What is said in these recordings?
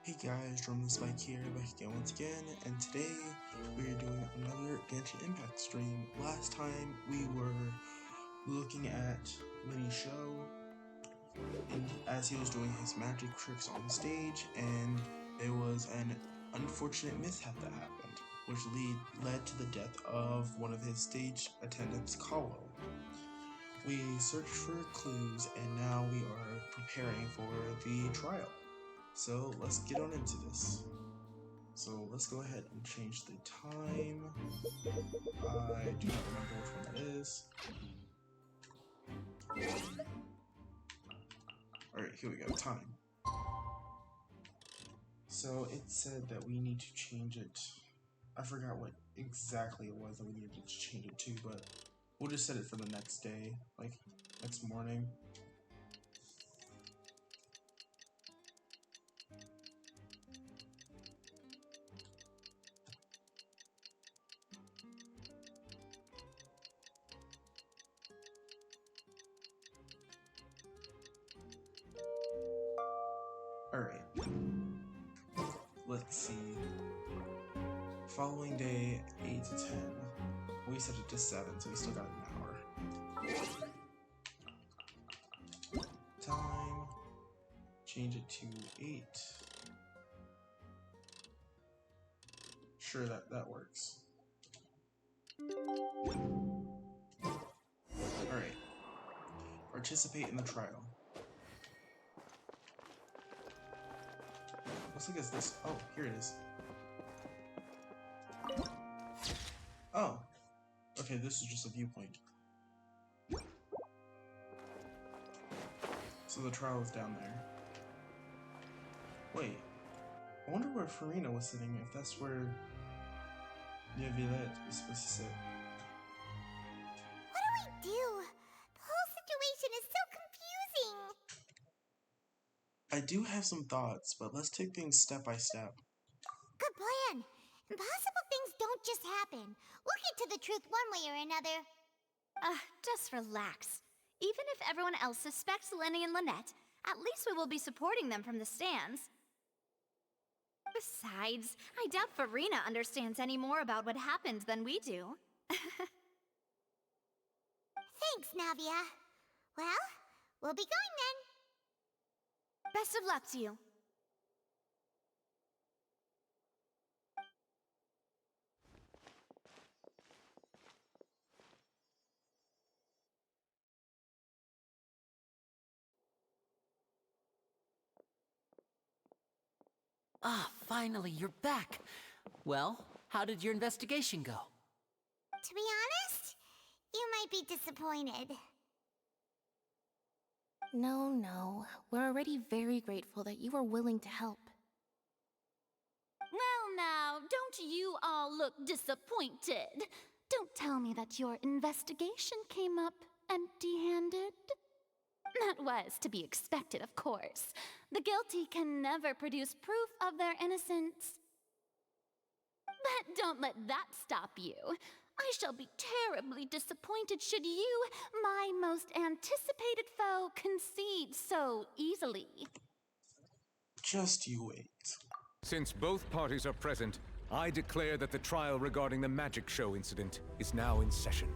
Hey guys, Drum the Spike here, back again once again, and today we are doing another Genshin Impact stream. Last time we were looking at Lenny's show as he was doing his magic tricks on stage, and there was an unfortunate mishap that happened, which led to the death of one of his stage attendants, Kawo. We searched for clues, and now we are preparing for the trial. So let's get on into this. So let's go ahead and change the time. I do not remember which one that is. Alright, here we go, time. So it said that we need to change it. I forgot what exactly it was that we needed to change it to, but we'll just set it for the next day, like next morning. Alright. Let's see. Following day, 8 to 10. We set it to 7, so we still got an hour. Time. Change it to 8. Sure, that works. Alright. Participate in the trial. Looks like it's this. Oh, here it is. Oh. Okay, this is just a viewpoint. So the trial is down there. Wait. I wonder where Farina was sitting, if that's where Teyvat is supposed to sit. What do we do? The whole situation is so confusing. I do have some thoughts, but let's take things step by step. Good plan. Impossible things don't just happen. We'll get to the truth one way or another. Just relax. Even if everyone else suspects Lenny and Lynette, at least we will be supporting them from the stands. Besides, I doubt Farina understands any more about what happened than we do. Thanks, Navia. Well, we'll be going then. Best of luck to you. Finally, you're back. Well, how did your investigation go? To be honest, you might be disappointed. No. We're already very grateful that you were willing to help. Well now, don't you all look disappointed. Don't tell me that your investigation came up empty-handed. That was to be expected, of course. The guilty can never produce proof of their innocence. But don't let that stop you. I shall be terribly disappointed should you, my most anticipated foe, concede so easily. Just you wait. Since both parties are present, I declare that the trial regarding the magic show incident is now in session.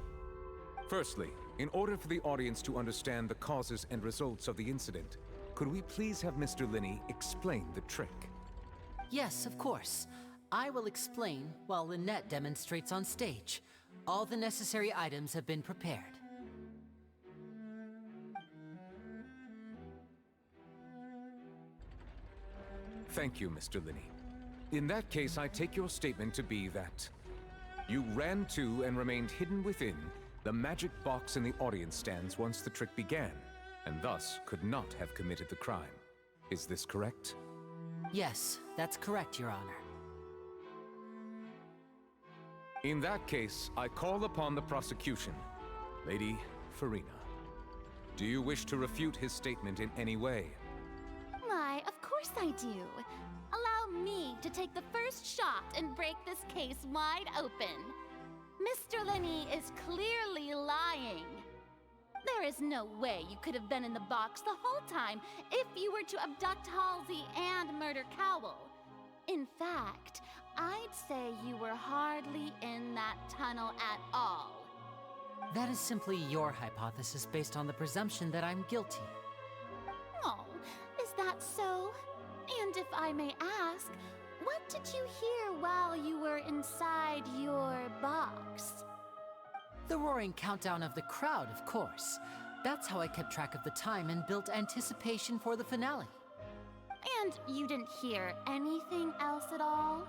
Firstly, in order for the audience to understand the causes and results of the incident, could we please have Mr. Lenny explain the trick? Yes, of course. I will explain while Lynette demonstrates on stage. All the necessary items have been prepared. Thank you, Mr. Lenny. In that case, I take your statement to be that you ran to and remained hidden within the magic box in the audience stands once the trick began, and thus could not have committed the crime. Is this correct? Yes, that's correct, Your Honor. In that case, I call upon the prosecution. Lady Farina, do you wish to refute his statement in any way? Why, of course I do. Allow me to take the first shot and break this case wide open. Mr. Lenny is clearly lying. There is no way you could have been in the box the whole time if you were to abduct Halsey and murder Cowell. In fact, I'd say you were hardly in that tunnel at all. That is simply your hypothesis based on the presumption that I'm guilty. Oh, is that so? And if I may ask, what did you hear while you were inside your box? The roaring countdown of the crowd, of course. That's how I kept track of the time and built anticipation for the finale. And you didn't hear anything else at all?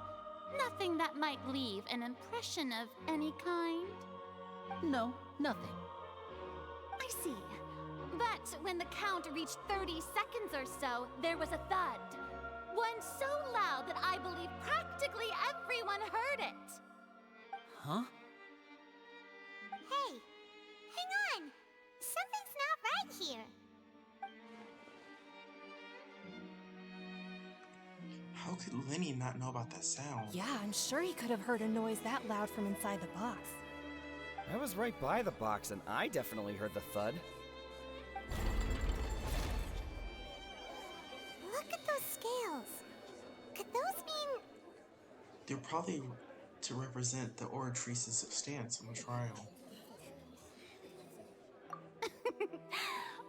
Nothing that might leave an impression of any kind? No, nothing. I see. But when the count reached 30 seconds or so, there was a thud. One so loud that I believe practically everyone heard it. Huh? Hey, hang on! Something's not right here. How could Lenny not know about that sound? Yeah, I'm sure he could have heard a noise that loud from inside the box. I was right by the box and I definitely heard the thud. Look at those scales. Could those mean... They're probably to represent the Oratrice's stance on the trial.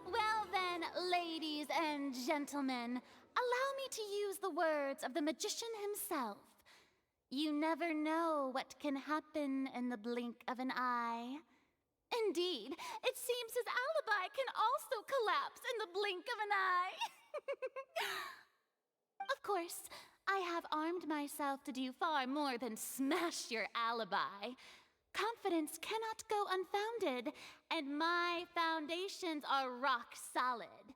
Well then, ladies and gentlemen, allow me to use the words of the magician himself. You never know what can happen in the blink of an eye. Indeed, it seems his alibi can also collapse in the blink of an eye. Of course, I have armed myself to do far more than smash your alibi. Confidence cannot go unfounded, and my foundations are rock solid.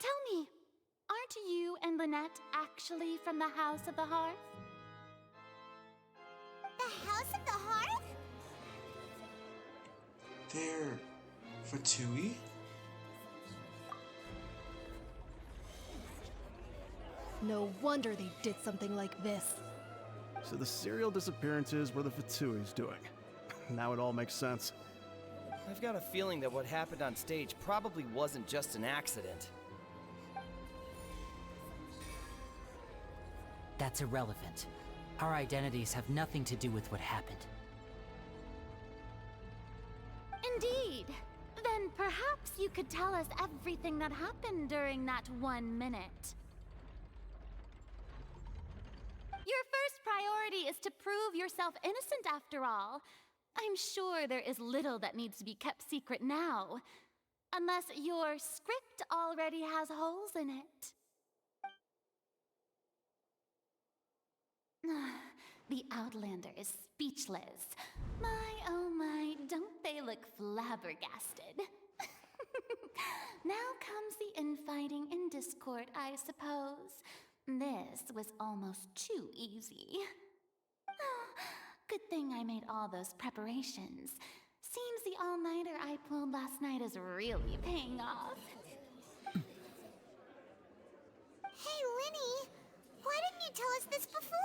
Tell me, aren't you and Lynette actually from the House of the Hearth? The House of the Hearth? They're Fatui? No wonder they did something like this. So the serial disappearances were the Fatui's doing. Now it all makes sense. I've got a feeling that what happened on stage probably wasn't just an accident. That's irrelevant. Our identities have nothing to do with what happened. Indeed. Then perhaps you could tell us everything that happened during that 1 minute. Your first priority is to prove yourself innocent, after all. I'm sure there is little that needs to be kept secret now. Unless your script already has holes in it. The Outlander is speechless. My, oh my, don't they look flabbergasted? Now comes the infighting and discord, I suppose. This was almost too easy. Good thing I made all those preparations. Seems the all-nighter I pulled last night is really paying off. Hey, Lenny! Why didn't you tell us this before?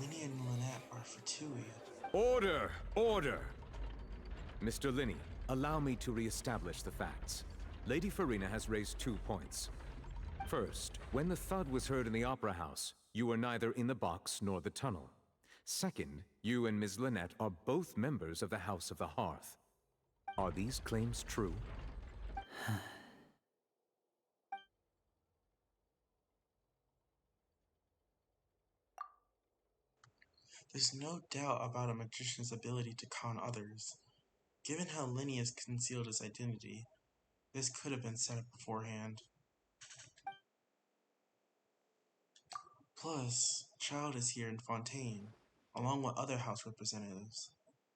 Lenny and Lynette are Fatui. Order! Order! Mr. Linney, allow me to re-establish the facts. Lady Farina has raised 2 points. First, when the thud was heard in the Opera House, you were neither in the box nor the tunnel. Second, you and Ms. Lynette are both members of the House of the Hearth. Are these claims true? There's no doubt about a magician's ability to con others. Given how Lenny has concealed his identity, this could have been set up beforehand. Plus, Child is here in Fontaine, along with other house representatives.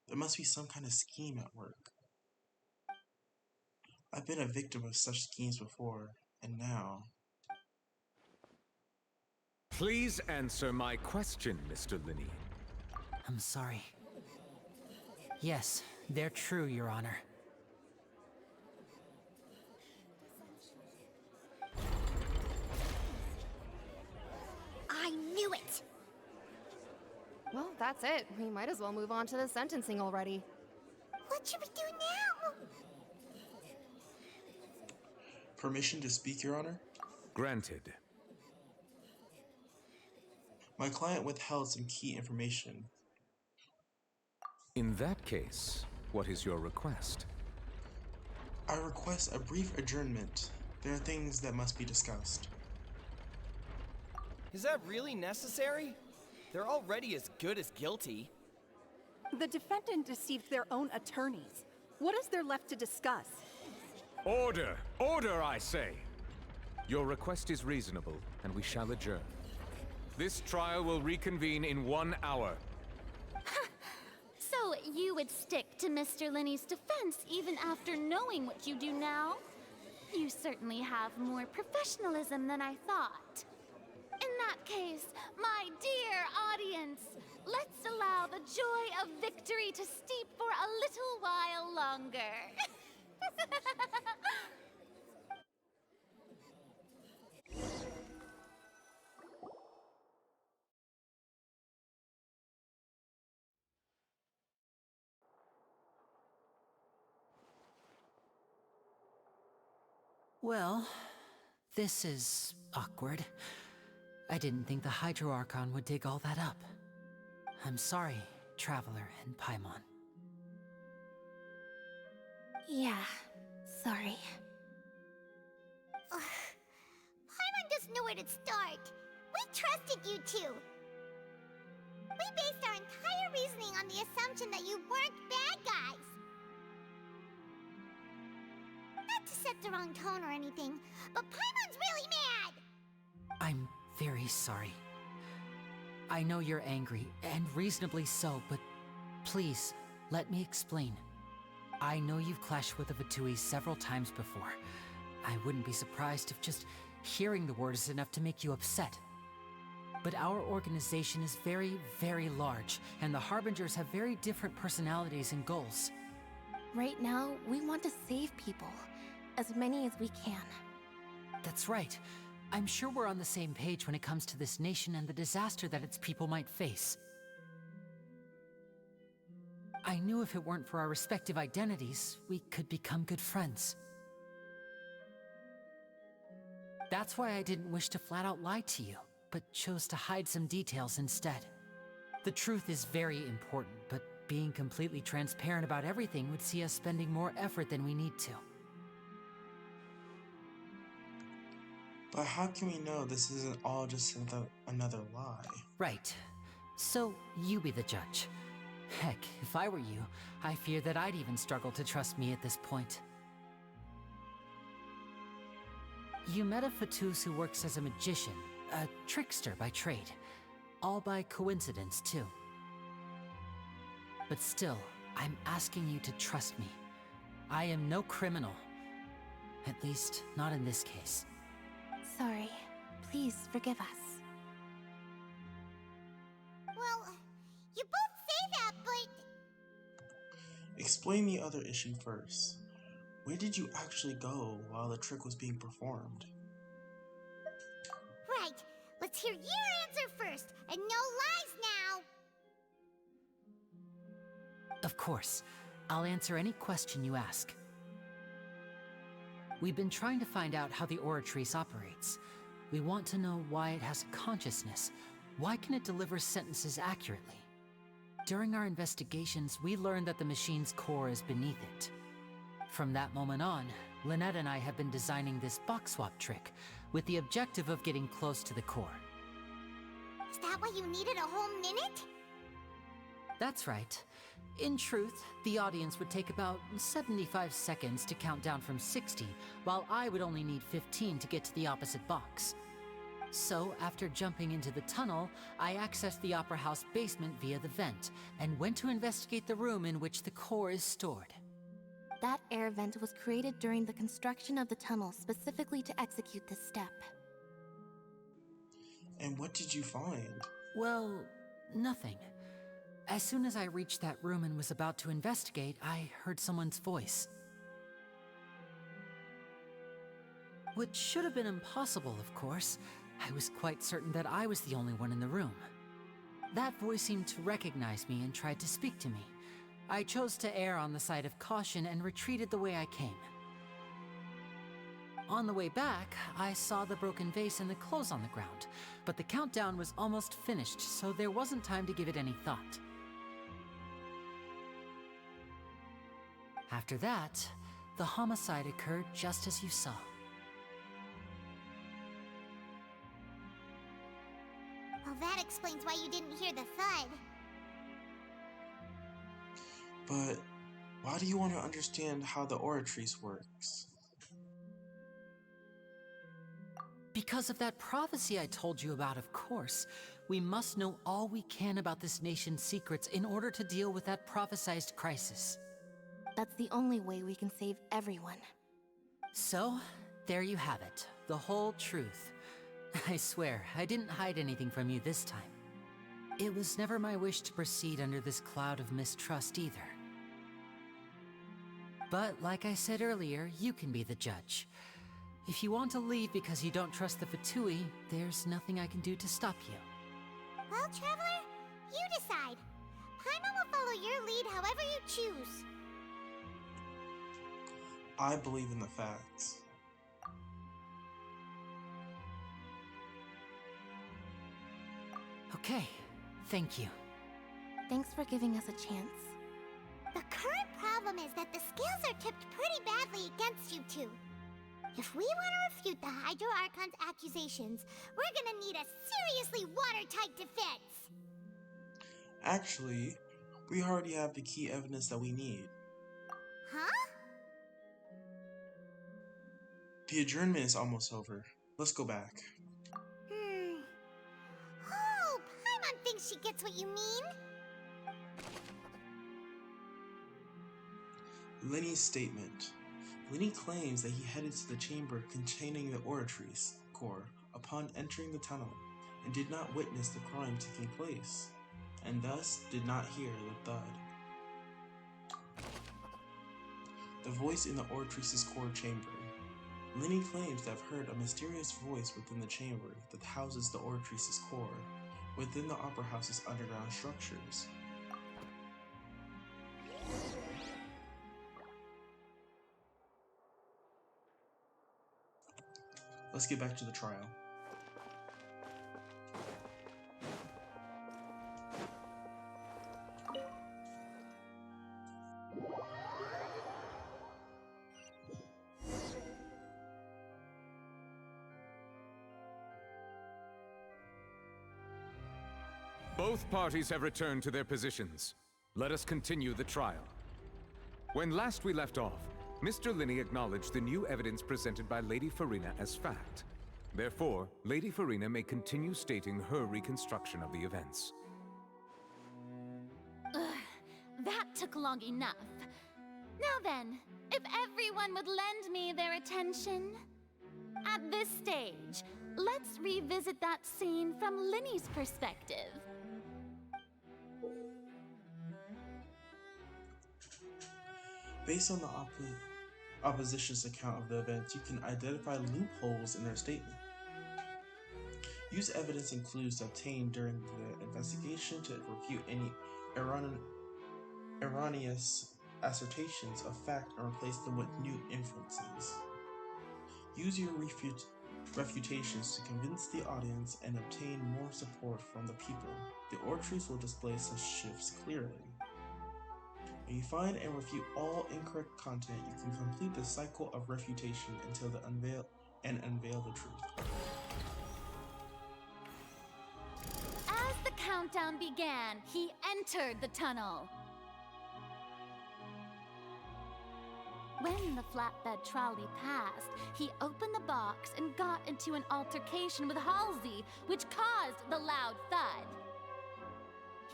There must be some kind of scheme at work. I've been a victim of such schemes before, and now... Please answer my question, Mr. Linney. I'm sorry. Yes, they're true, Your Honor. I knew it! Well, that's it. We might as well move on to the sentencing already. What should we do now? Permission to speak, Your Honor? Granted. My client withheld some key information. In that case, what is your request? I request a brief adjournment. There are things that must be discussed. Is that really necessary? They're already as good as guilty. The defendant deceived their own attorneys. What is there left to discuss? Order! Order, I say! Your request is reasonable, and we shall adjourn. This trial will reconvene in 1 hour. So you would stick to Mr. Linney's defense even after knowing what you do now? You certainly have more professionalism than I thought. In that case, my dear audience, let's allow the joy of victory to steep for a little while longer. Well, this is awkward. I didn't think the Hydro Archon would dig all that up. I'm sorry, Traveler and Paimon. Yeah, sorry. Paimon doesn't know where to start. We trusted you two. We based our entire reasoning on the assumption that you weren't bad guys. Not to set the wrong tone or anything, but Paimon's really mad! I'm very sorry. I know you're angry, and reasonably so, but please, let me explain. I know you've clashed with the Vatuis several times before. I wouldn't be surprised if just hearing the word is enough to make you upset. But our organization is very, very large, and the Harbingers have very different personalities and goals. Right now, we want to save people. As many as we can. That's right. I'm sure we're on the same page when it comes to this nation and the disaster that its people might face. I knew if it weren't for our respective identities, we could become good friends. That's why I didn't wish to flat out lie to you, but chose to hide some details instead. The truth is very important, but being completely transparent about everything would see us spending more effort than we need to. But how can we know this isn't all just another lie? Right. So, you be the judge. Heck, if I were you, I fear that I'd even struggle to trust me at this point. You met a Fatus who works as a magician, a trickster by trade. All by coincidence, too. But still, I'm asking you to trust me. I am no criminal. At least, not in this case. Sorry. Please forgive us. Well, you both say that, but... Explain the other issue first. Where did you actually go while the trick was being performed? Right. Let's hear your answer first, and no lies now! Of course. I'll answer any question you ask. We've been trying to find out how the Oratrice operates. We want to know why it has a consciousness. Why can it deliver sentences accurately? During our investigations, we learned that the machine's core is beneath it. From that moment on, Lynette and I have been designing this box swap trick, with the objective of getting close to the core. Is that why you needed a whole minute? That's right. In truth, the audience would take about 75 seconds to count down from 60, while I would only need 15 to get to the opposite box. So, after jumping into the tunnel, I accessed the Opera House basement via the vent, and went to investigate the room in which the core is stored. That air vent was created during the construction of the tunnel specifically to execute this step. And what did you find? Well, nothing. As soon as I reached that room and was about to investigate, I heard someone's voice. Which should have been impossible, of course. I was quite certain that I was the only one in the room. That voice seemed to recognize me and tried to speak to me. I chose to err on the side of caution and retreated the way I came. On the way back, I saw the broken vase and the clothes on the ground, but the countdown was almost finished, so there wasn't time to give it any thought. After that, the homicide occurred just as you saw. Well, that explains why you didn't hear the thud. But why do you want to understand how the Oratrice works? Because of that prophecy I told you about, of course. We must know all we can about this nation's secrets in order to deal with that prophesized crisis. That's the only way we can save everyone. So, there you have it. The whole truth. I swear, I didn't hide anything from you this time. It was never my wish to proceed under this cloud of mistrust either. But like I said earlier, you can be the judge. If you want to leave because you don't trust the Fatui, there's nothing I can do to stop you. Well, Traveler, you decide. Paimon will follow your lead however you choose. I believe in the facts. Okay, thank you. Thanks for giving us a chance. The current problem is that the scales are tipped pretty badly against you two. If we want to refute the Hydro Archon's accusations, we're gonna need a seriously watertight defense. Actually, we already have the key evidence that we need. Huh? The adjournment is almost over. Let's go back. Oh, Paimon thinks she gets what you mean. Lenny's statement. Lenny claims that he headed to the chamber containing the Oratrice core upon entering the tunnel and did not witness the crime taking place, and thus did not hear the thud. The voice in the Oratrice's core chamber. Lenny claims to have heard a mysterious voice within the chamber that houses the Oratrice's core, within the Opera House's underground structures. Let's get back to the trial. Both parties have returned to their positions. Let us continue the trial. When last we left off, Mr. Linney acknowledged the new evidence presented by Lady Farina as fact. Therefore, Lady Farina may continue stating her reconstruction of the events. That took long enough. Now then, if everyone would lend me their attention. At this stage, let's revisit that scene from Linney's perspective. Based on the opposition's account of the events, you can identify loopholes in their statement. Use evidence and clues obtained during the investigation to refute any erroneous assertions of fact and replace them with new inferences. Use your refutations to convince the audience and obtain more support from the people. The Oratrice will display such shifts clearly. When you find and refute all incorrect content, you can complete the cycle of refutation until unveil the truth. As the countdown began, he entered the tunnel. When the flatbed trolley passed, he opened the box and got into an altercation with Halsey, which caused the loud thud.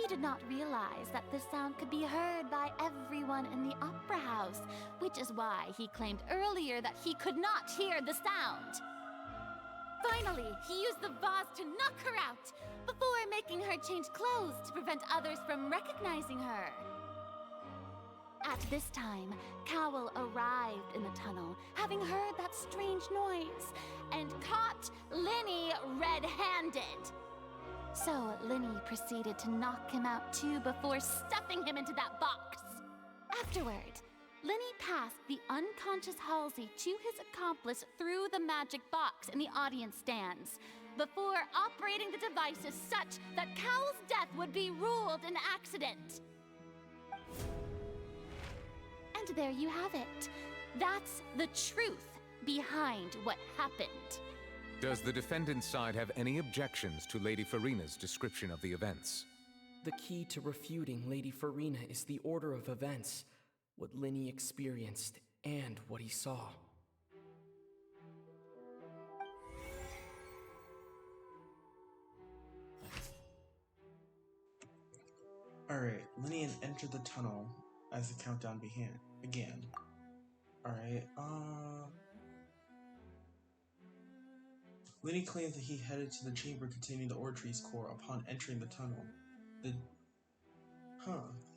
He did not realize that this sound could be heard by everyone in the Opera House, which is why he claimed earlier that he could not hear the sound. Finally, he used the vase to knock her out, before making her change clothes to prevent others from recognizing her. At this time, Cowell arrived in the tunnel, having heard that strange noise, and caught Linny red-handed. So Linny proceeded to knock him out too before stuffing him into that box. Afterward, Lenny passed the unconscious Halsey to his accomplice through the magic box in the audience stands, before operating the devices such that Cowl's death would be ruled an accident. And there you have it. That's the truth behind what happened. Does the defendant's side have any objections to Lady Farina's description of the events? The key to refuting Lady Farina is the order of events, what Lenny experienced and what he saw. Alright, Lenny entered the tunnel as the countdown began. Alright, Lenny claims that he headed to the chamber containing the Ortree's core upon entering the tunnel.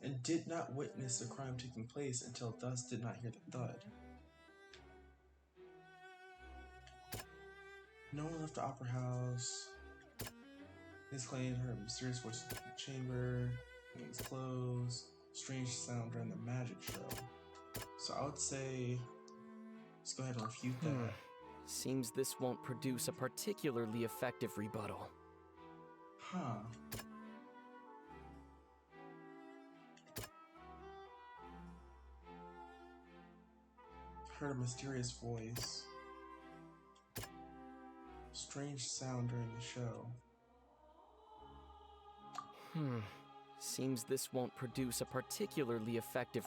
And did not witness the crime taking place until thus did not hear the thud. No one left the opera house. His claim heard a mysterious voice in the chamber, things closed, strange sound during the magic show. So I would say, let's go ahead and refute that. Seems this won't produce a particularly effective rebuttal. Heard a mysterious voice. Strange sound during the show. Seems this won't produce a particularly effective...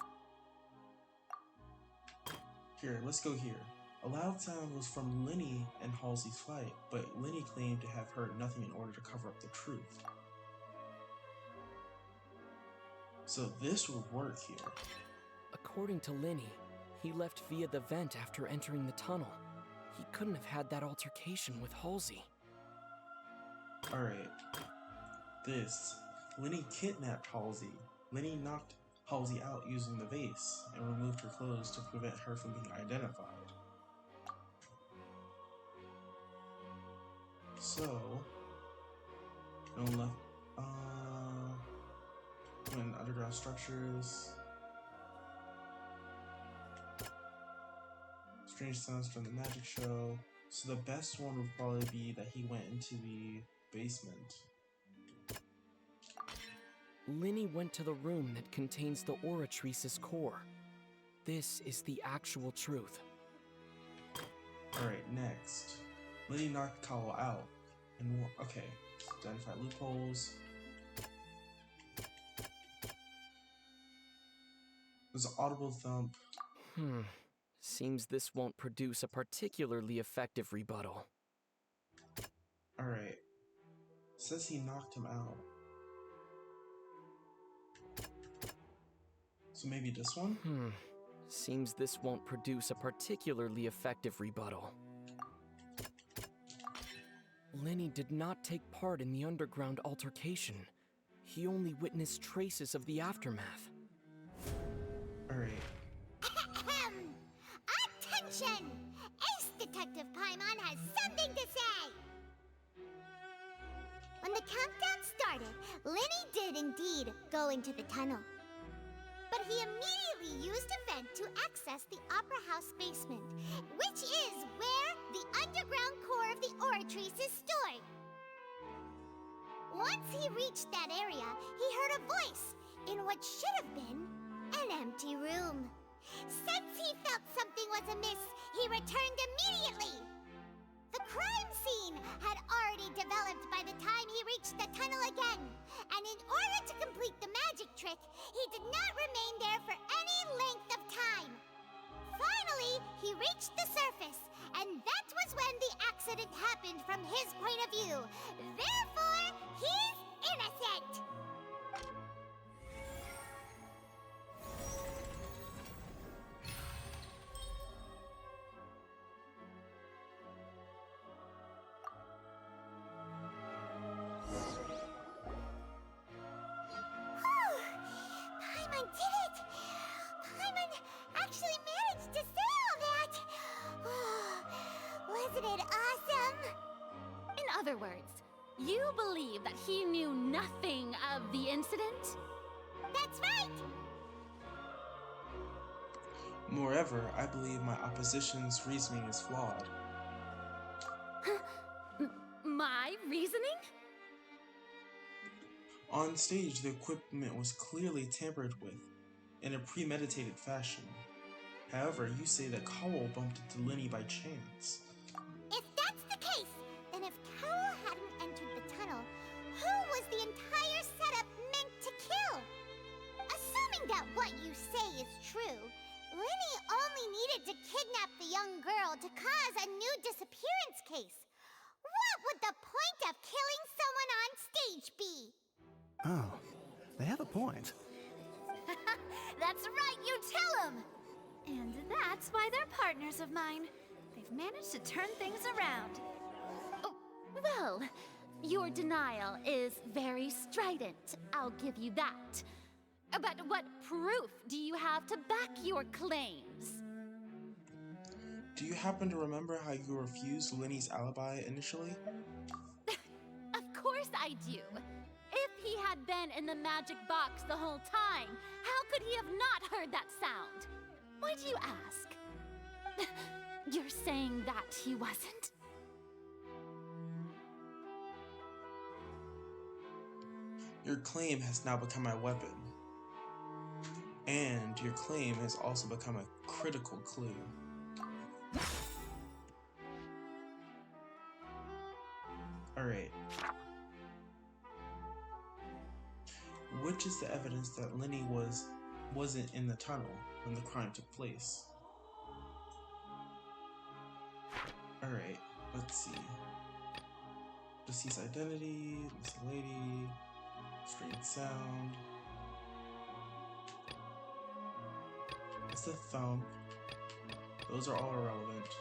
Here, let's go here. A loud sound was from Lenny and Halsey's fight, but Lenny claimed to have heard nothing in order to cover up the truth. So this would work here. According to Lenny, he left via the vent after entering the tunnel. He couldn't have had that altercation with Halsey. Alright. Lenny kidnapped Halsey. Lenny knocked Halsey out using the vase and removed her clothes to prevent her from being identified. So, no one left. Went underground structures. Strange sounds during the magic show. So the best one would probably be that he went into the basement. Lenny went to the room that contains the Oratrice's core. This is the actual truth. Alright, next. Lenny knocked Cowell out. And okay, identify loopholes. There's an audible thump. Seems this won't produce a particularly effective rebuttal. Alright. Says he knocked him out. So maybe this one? Seems this won't produce a particularly effective rebuttal. Lenny did not take part in the underground altercation. He only witnessed traces of the aftermath. Alright. Attention! Ace Detective Paimon has something to say! When the countdown started, Lenny did indeed go into the tunnel. But he immediately used a vent to access the Opera House basement, which is where the underground core of the Oratrice is stored. Once he reached that area, he heard a voice in what should have been an empty room. Since he felt something was amiss, he returned immediately. The crime scene had already developed by the time he reached the tunnel again, and in order to complete the magic trick, he did not remain there for any length of time. Finally, he reached the surface, and that was when the accident happened from his point of view. Therefore, he's innocent! Paimon did it! Paimon actually managed to say all that! Wasn't it awesome? In other words, you believe that he knew nothing of the incident? That's right! Moreover, I believe my opposition's reasoning is flawed. My reasoning? On stage, the equipment was clearly tampered with in a premeditated fashion. However, you say that Cowell bumped into Lenny by chance. If that's the case, then if Cowell hadn't entered the tunnel, who was the entire setup meant to kill? Assuming that what you say is true, Lenny only needed to kidnap the young girl to cause a new disappearance case. What would the point of killing someone on stage be? Oh, they have a point. That's right, you tell them! And that's why they're partners of mine. They've managed to turn things around. Oh, well, your denial is very strident, I'll give you that. But what proof do you have to back your claims? Do you happen to remember how you refused Lenny's alibi initially? Of course I do. If he had been in the magic box the whole time, how could he have not heard that sound? Why do you ask? You're saying that he wasn't? Your claim has now become my weapon. And your claim has also become a critical clue. Alright. Which is the evidence that Lenny wasn't in the tunnel when the crime took place? Alright, let's see. Deceased identity, missing lady, strange sound. It's the thump. Those are all irrelevant.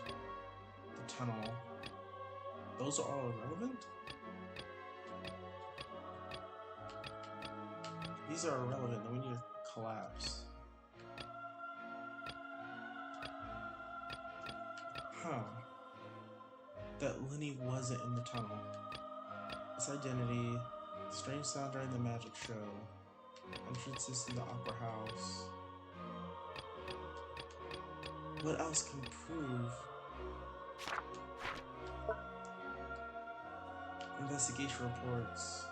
The tunnel. Those are all irrelevant? These are irrelevant, then we need to collapse. Huh. That Lenny wasn't in the tunnel. Its identity, strange sound during the magic show, entrances to the opera house. What else can prove? Investigation reports.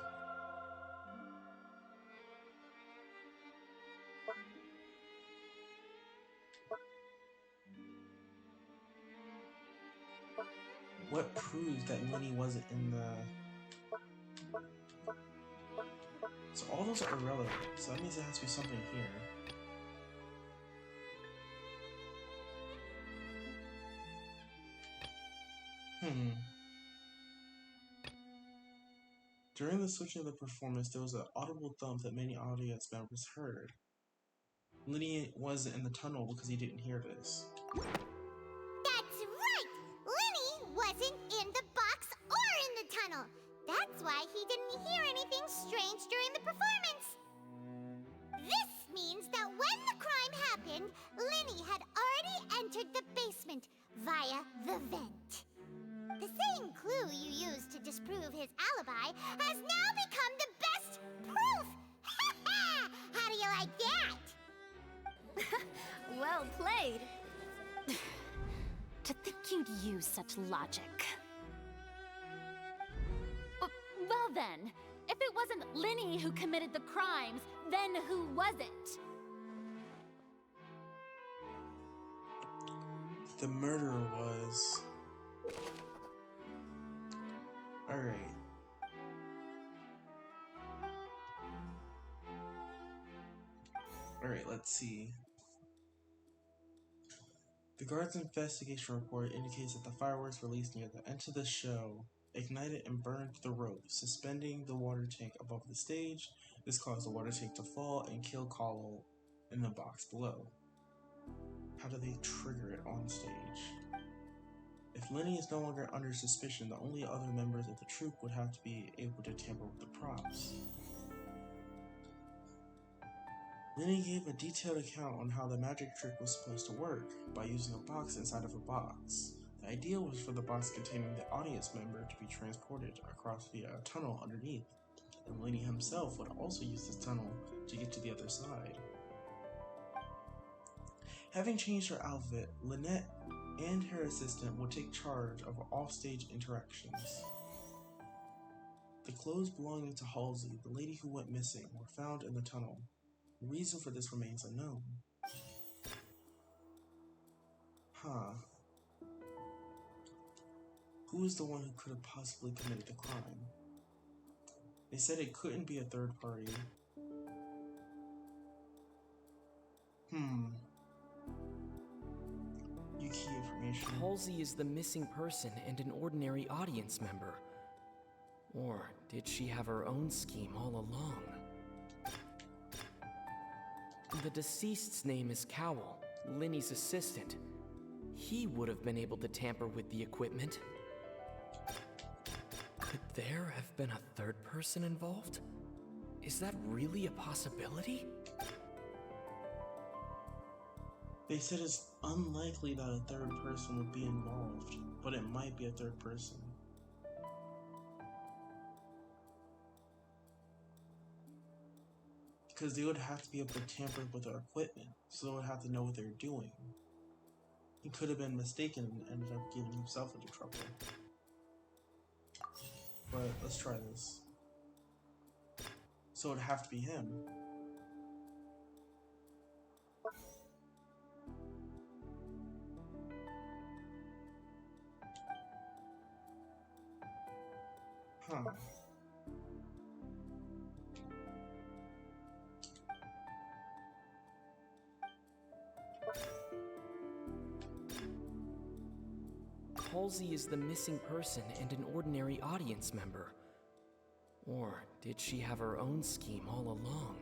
What proves that Lenny wasn't in the... So all those are irrelevant, so that means there has to be something here. During the switching of the performance, there was an audible thump that many audience members heard. Lenny wasn't in the tunnel because he didn't hear this. That's right! Lenny wasn't in the box or in the tunnel. That's why he didn't hear anything strange during the performance. This means that when the crime happened, Lenny had already entered the basement via the vent. The same clue you used to disprove his alibi has now become the best proof! How do you like that? Well played. To think you'd use such logic. Well then, if it wasn't Lenny who committed the crimes, then who was it? The murderer was... Alright. Alright, let's see. The guard's investigation report indicates that the fireworks released near the end of the show ignited and burned the rope, suspending the water tank above the stage. This caused the water tank to fall and kill Cowell in the box below. How do they trigger it on stage? If Lenny is no longer under suspicion, the only other members of the troupe would have to be able to tamper with the props. Lenny gave a detailed account on how the magic trick was supposed to work, by using a box inside of a box. The idea was for the box containing the audience member to be transported across via a tunnel underneath, and Lenny himself would also use this tunnel to get to the other side. Having changed her outfit, Lynette and her assistant will take charge of offstage interactions. The clothes belonging to Halsey, the lady who went missing, were found in the tunnel. The reason for this remains unknown. Who is the one who could have possibly committed the crime? They said it couldn't be a third party. You key information. Halsey is the missing person and an ordinary audience member. Or did she have her own scheme all along? The deceased's name is Cowell, Linny's assistant. He would have been able to tamper with the equipment. Could there have been a third person involved? Is that really a possibility? They said it's unlikely that a third person would be involved, but it might be a third person. Because they would have to be able to tamper with their equipment, so they would have to know what they're doing. He could have been mistaken and ended up getting himself into trouble. But let's try this. So it'd have to be him. Halsey is the missing person and an ordinary audience member. Or did she have her own scheme all along?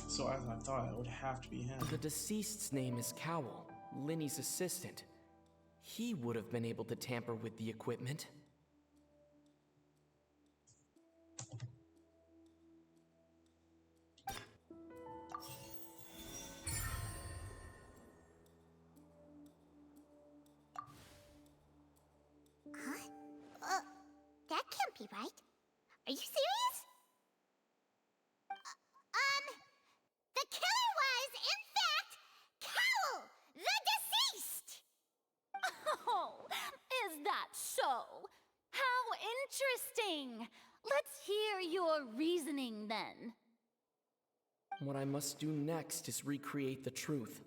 So as I thought, it would have to be him. The deceased's name is Cowell, Linny's assistant. He would have been able to tamper with the equipment. That can't be right. Are you serious? The killer was, in fact, Cowell, the deceased! Oh, is that so? How interesting! Let's hear your reasoning then. What I must do next is recreate the truth.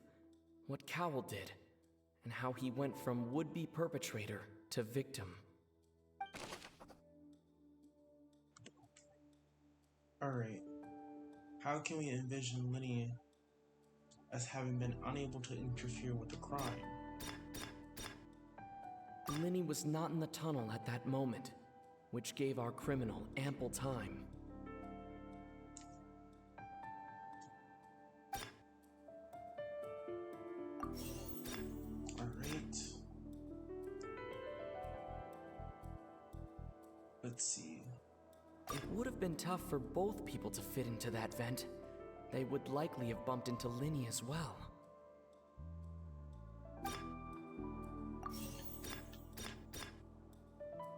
What Cowell did, and how he went from would-be perpetrator to victim. Alright. How can we envision Linny as having been unable to interfere with the crime? Linny was not in the tunnel at that moment, which gave our criminal ample time. Alright. Let's see. It would have been tough for both people to fit into that vent. They would likely have bumped into Linny as well.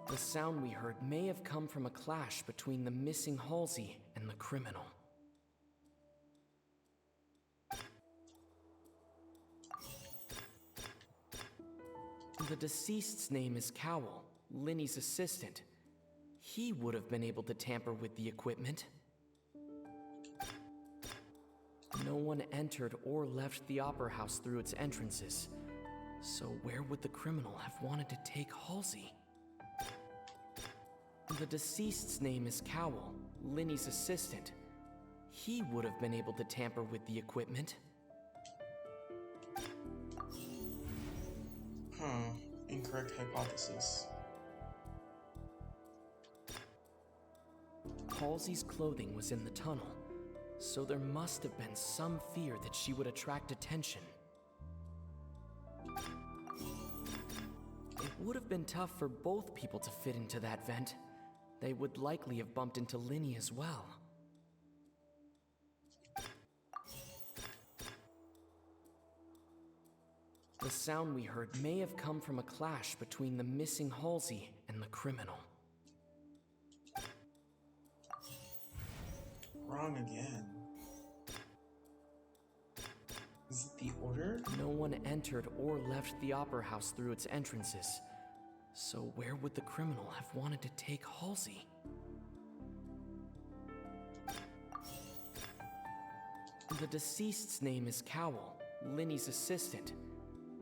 The sound we heard may have come from a clash between the missing Halsey and the criminal. The deceased's name is Cowell, Linny's assistant. He would have been able to tamper with the equipment. No one entered or left the Opera House through its entrances. So where would the criminal have wanted to take Halsey? The deceased's name is Cowell, Linny's assistant. He would have been able to tamper with the equipment. Incorrect hypothesis. Halsey's clothing was in the tunnel, so there must have been some fear that she would attract attention. It would have been tough for both people to fit into that vent. They would likely have bumped into Linny as well. The sound we heard may have come from a clash between the missing Halsey and the criminal. Wrong again. Is it the order? No one entered or left the Opera House through its entrances. So where would the criminal have wanted to take Halsey? The deceased's name is Cowell, Linny's assistant.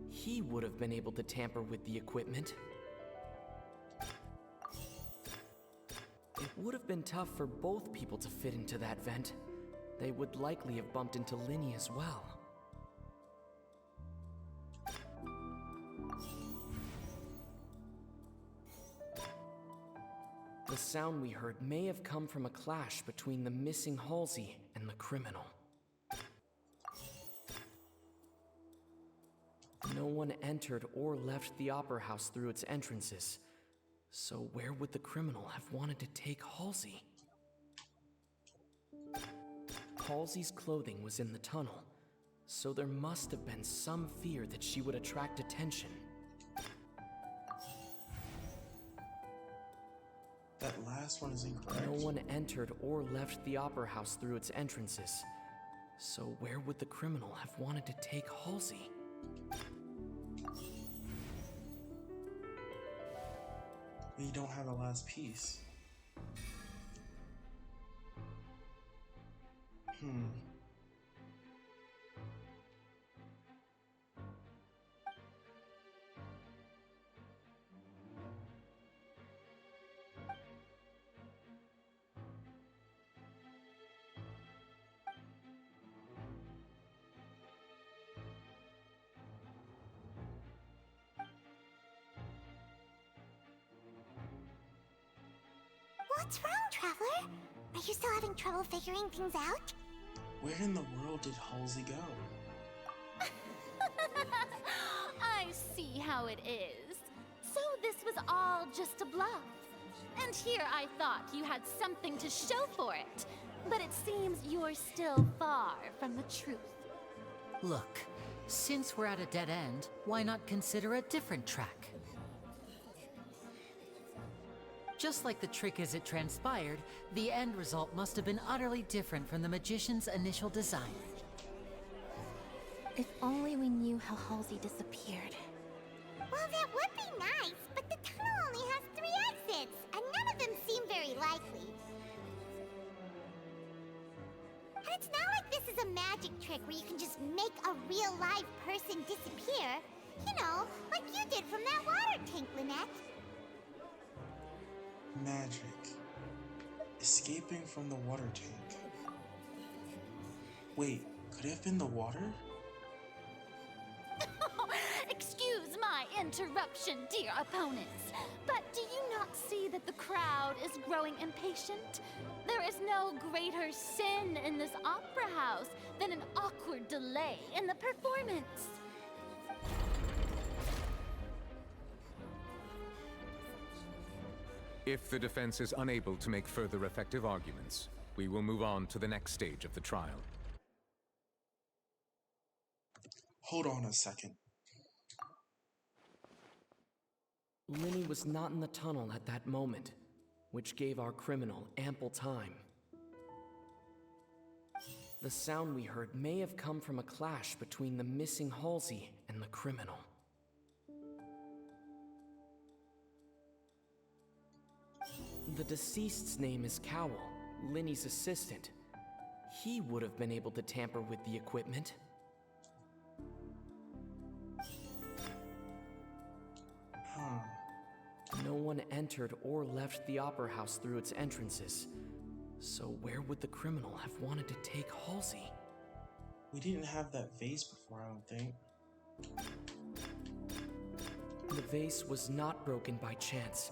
He would have been able to tamper with the equipment. It would have been tough for both people to fit into that vent. They would likely have bumped into Linny as well. The sound we heard may have come from a clash between the missing Halsey and the criminal. No one entered or left the Opera House through its entrances. So where would the criminal have wanted to take Halsey? Halsey's clothing was in the tunnel, so there must have been some fear that she would attract attention. That last one is incorrect. No one entered or left the Opera House through its entrances. So where would the criminal have wanted to take Halsey? We don't have a last piece. What's wrong, Traveler? Are you still having trouble figuring things out? Where in the world did Halsey go? I see how it is. So this was all just a bluff. And here I thought you had something to show for it. But it seems you're still far from the truth. Look, since we're at a dead end, why not consider a different track? Just like the trick as it transpired, the end result must have been utterly different from the magician's initial design. If only we knew how Halsey disappeared. Well, that would be nice, but the tunnel only has 3 exits, and none of them seem very likely. And it's not like this is a magic trick where you can just make a real live person disappear. You know, like you did from that water tank, Lynette. Magic. Escaping from the water tank. Wait, could it have been the water? Excuse my interruption, dear opponents, but do you not see that the crowd is growing impatient? There is no greater sin in this opera house than an awkward delay in the performance. If the defense is unable to make further effective arguments, we will move on to the next stage of the trial. Hold on a second. Linny was not in the tunnel at that moment, which gave our criminal ample time. The sound we heard may have come from a clash between the missing Halsey and the criminal. The deceased's name is Cowell, Linny's assistant. He would have been able to tamper with the equipment. No one entered or left the Opera House through its entrances. So where would the criminal have wanted to take Halsey? We didn't have that vase before, I don't think. The vase was not broken by chance.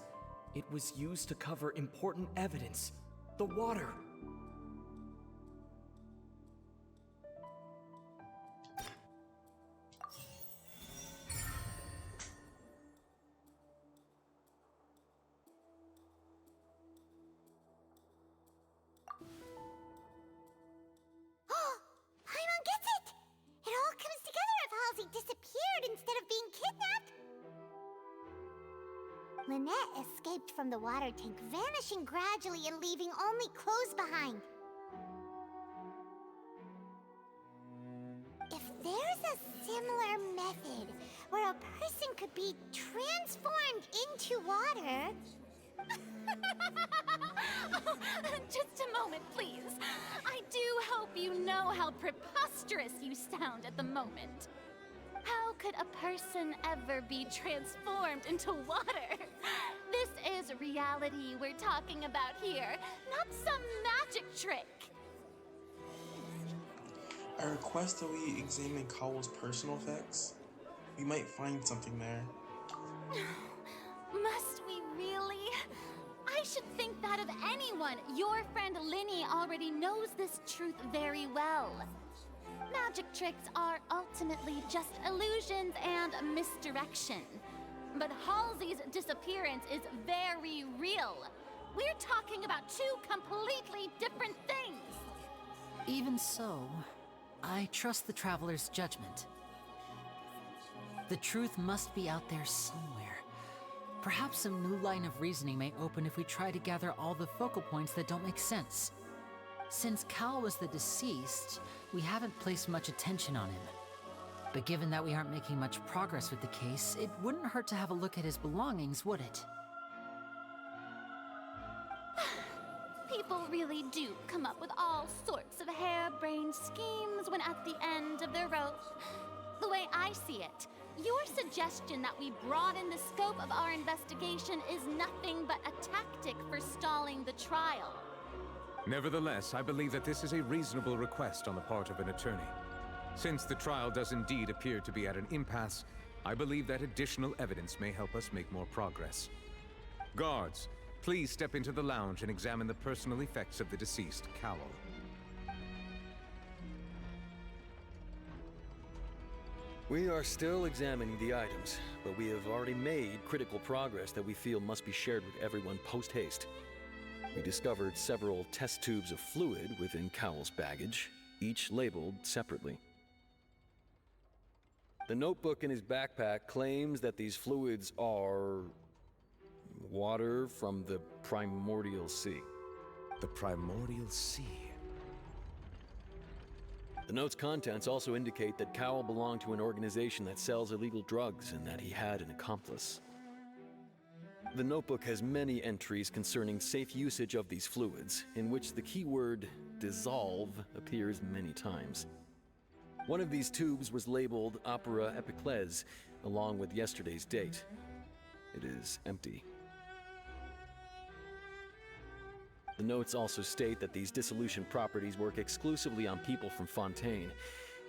It was used to cover important evidence. The water. Paimon gets it! It all comes together if Halsey disappeared instead of being kidnapped. Lynette escaped from the water tank, vanishing gradually and leaving only clothes behind. there's a similar method where a person could be transformed into water. Just a moment, please. I do hope you know how preposterous you sound at the moment. How could a person ever be transformed into water? This is reality we're talking about here, not some magic trick. I request that we examine Cowell's personal effects. We might find something there. Must we really? I should think that of anyone. Your friend Linny already knows this truth very well. Magic tricks are ultimately just illusions and misdirection. But Halsey's disappearance is very real. We're talking about two completely different things. Even so, I trust the Traveler's judgment. The truth must be out there somewhere. Perhaps a new line of reasoning may open if we try to gather all the focal points that don't make sense. Since Cal was the deceased, we haven't placed much attention on him. But given that we aren't making much progress with the case, it wouldn't hurt to have a look at his belongings, would it? People really do come up with all sorts of harebrained schemes when at the end of their rope. The way I see it, your suggestion that we broaden the scope of our investigation is nothing but a tactic for stalling the trial. Nevertheless, I believe that this is a reasonable request on the part of an attorney. Since the trial does indeed appear to be at an impasse, I believe that additional evidence may help us make more progress. Guards, please step into the lounge and examine the personal effects of the deceased, Cowell. We are still examining the items, but we have already made critical progress that we feel must be shared with everyone post-haste. We discovered several test tubes of fluid within Cowell's baggage, each labeled separately. The notebook in his backpack claims that these fluids are water from the Primordial Sea. The Primordial Sea? The note's contents also indicate that Cowell belonged to an organization that sells illegal drugs and that he had an accomplice. The notebook has many entries concerning safe usage of these fluids, in which the keyword dissolve appears many times. One of these tubes was labeled Opera Epiclese, along with yesterday's date. It is empty. The notes also state that these dissolution properties work exclusively on people from Fontaine.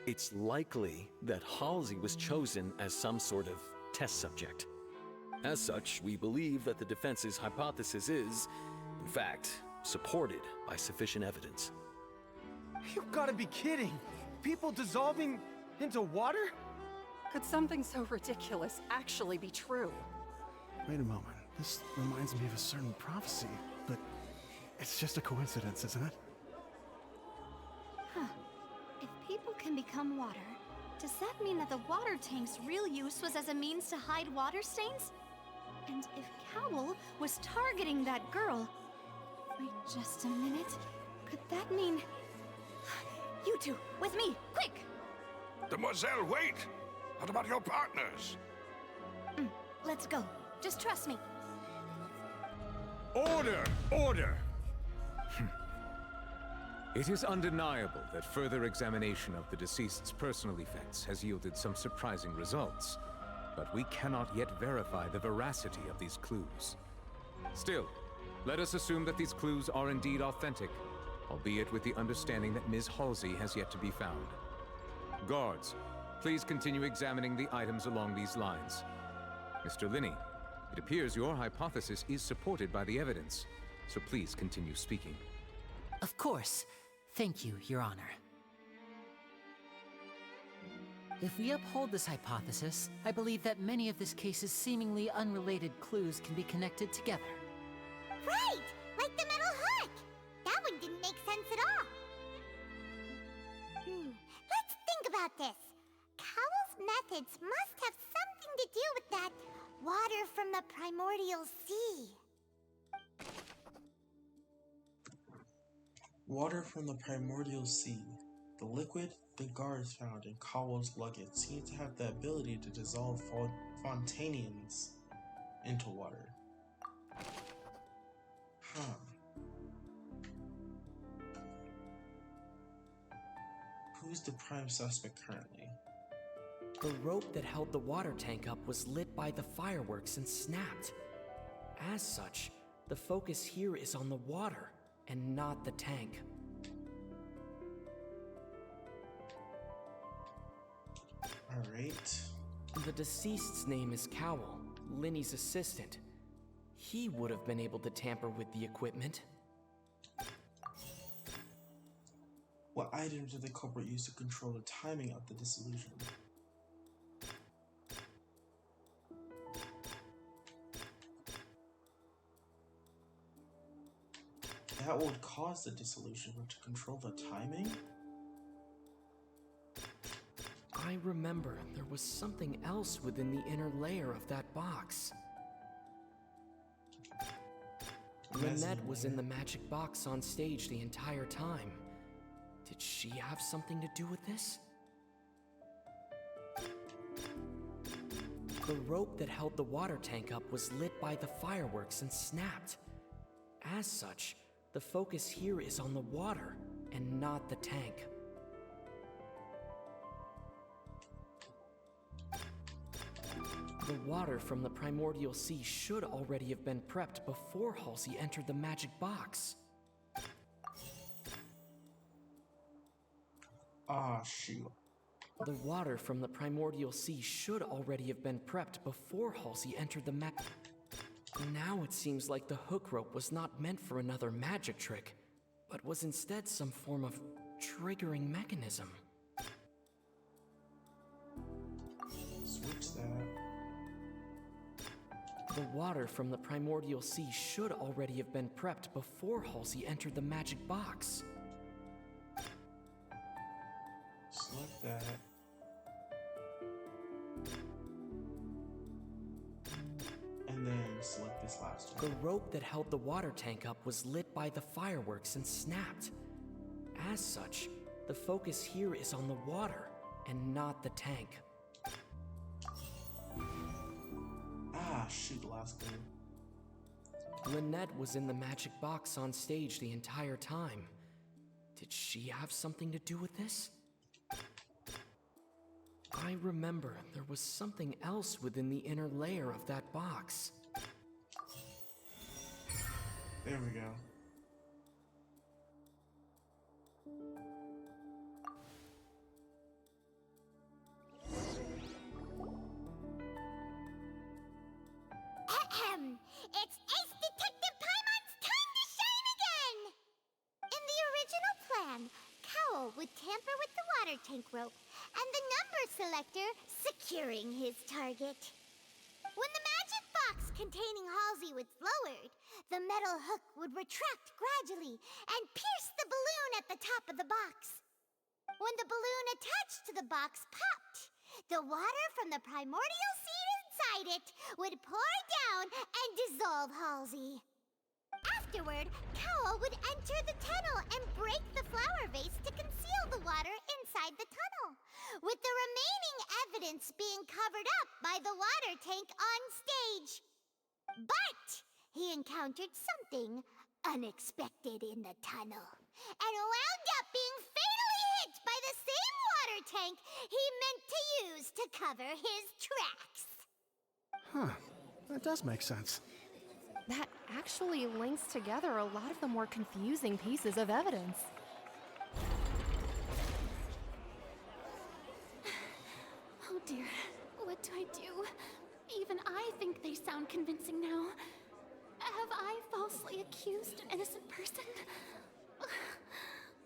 It's likely that Halsey was chosen as some sort of test subject. As such, we believe that the defense's hypothesis is, in fact, supported by sufficient evidence. You gotta be kidding! People dissolving into water? Could something so ridiculous actually be true? Wait a moment. This reminds me of a certain prophecy, but it's just a coincidence, isn't it? Huh. If people can become water, does that mean that the water tank's real use was as a means to hide water stains? And if Cowell was targeting that girl... Wait just a minute. Could that mean... You two, with me, quick! Demoiselle, wait! What about your partners? Let's go. Just trust me. Order! Order! It is undeniable that further examination of the deceased's personal effects has yielded some surprising results, but we cannot yet verify the veracity of these clues. Still, let us assume that these clues are indeed authentic, albeit with the understanding that Ms. Halsey has yet to be found. Guards, please continue examining the items along these lines. Mr. Linney, it appears your hypothesis is supported by the evidence, so please continue speaking. Of course. Thank you, Your Honor. If we uphold this hypothesis, I believe that many of this case's seemingly unrelated clues can be connected together. Right! Like the metal hook! That one didn't make sense at all. Let's think about this. Cowell's methods must have something to do with that water from the Primordial Sea. Water from the Primordial Sea. The liquid the guards found in Cowell's luggage seemed to have the ability to dissolve Fontanians into water. Who's the prime suspect currently? The rope that held the water tank up was lit by the fireworks and snapped. As such, the focus here is on the water and not the tank. Alright. The deceased's name is Cowell, Linny's assistant. He would have been able to tamper with the equipment. What items did the culprit use to control the timing of the dissolution? That would cause the dissolution, but to control the timing? I remember there was something else within the inner layer of that box. Lynette was in the magic box on stage the entire time. Did she have something to do with this? The rope that held the water tank up was lit by the fireworks and snapped. As such, the focus here is on the water and not the tank. The water from the primordial sea should already have been prepped before Halsey entered the magic box. Ah, shoot. The water from the primordial sea should already have been prepped before Halsey entered the Now it seems like the hook rope was not meant for another magic trick, but was instead some form of triggering mechanism. Switch that. The water from the primordial sea should already have been prepped before Halsey entered the magic box. Select that. And then select this last one. The rope that held the water tank up was lit by the fireworks and snapped. As such, the focus here is on the water and not the tank. Ah, shoot, last clue. Lynette was in the magic box on stage the entire time. Did she have something to do with this? I remember there was something else within the inner layer of that box. There we go. It's Ace Detective Paimon's time to shine again! In the original plan, Cowell would tamper with the water tank rope and the number selector securing his target. When the magic box containing Halsey was lowered, the metal hook would retract gradually and pierce the balloon at the top of the box. When the balloon attached to the box popped, the water from the primordial seed inside it would pour down and dissolve Halsey. Afterward, Cowell would enter the tunnel and break the flower vase to conceal the water inside the tunnel, with the remaining evidence being covered up by the water tank on stage. But he encountered something unexpected in the tunnel, and wound up being fatally hit by the same water tank he meant to use to cover his tracks. Huh. That does make sense. That actually links together a lot of the more confusing pieces of evidence. Oh dear, what do I do? Even I think they sound convincing now. Have I falsely accused an innocent person?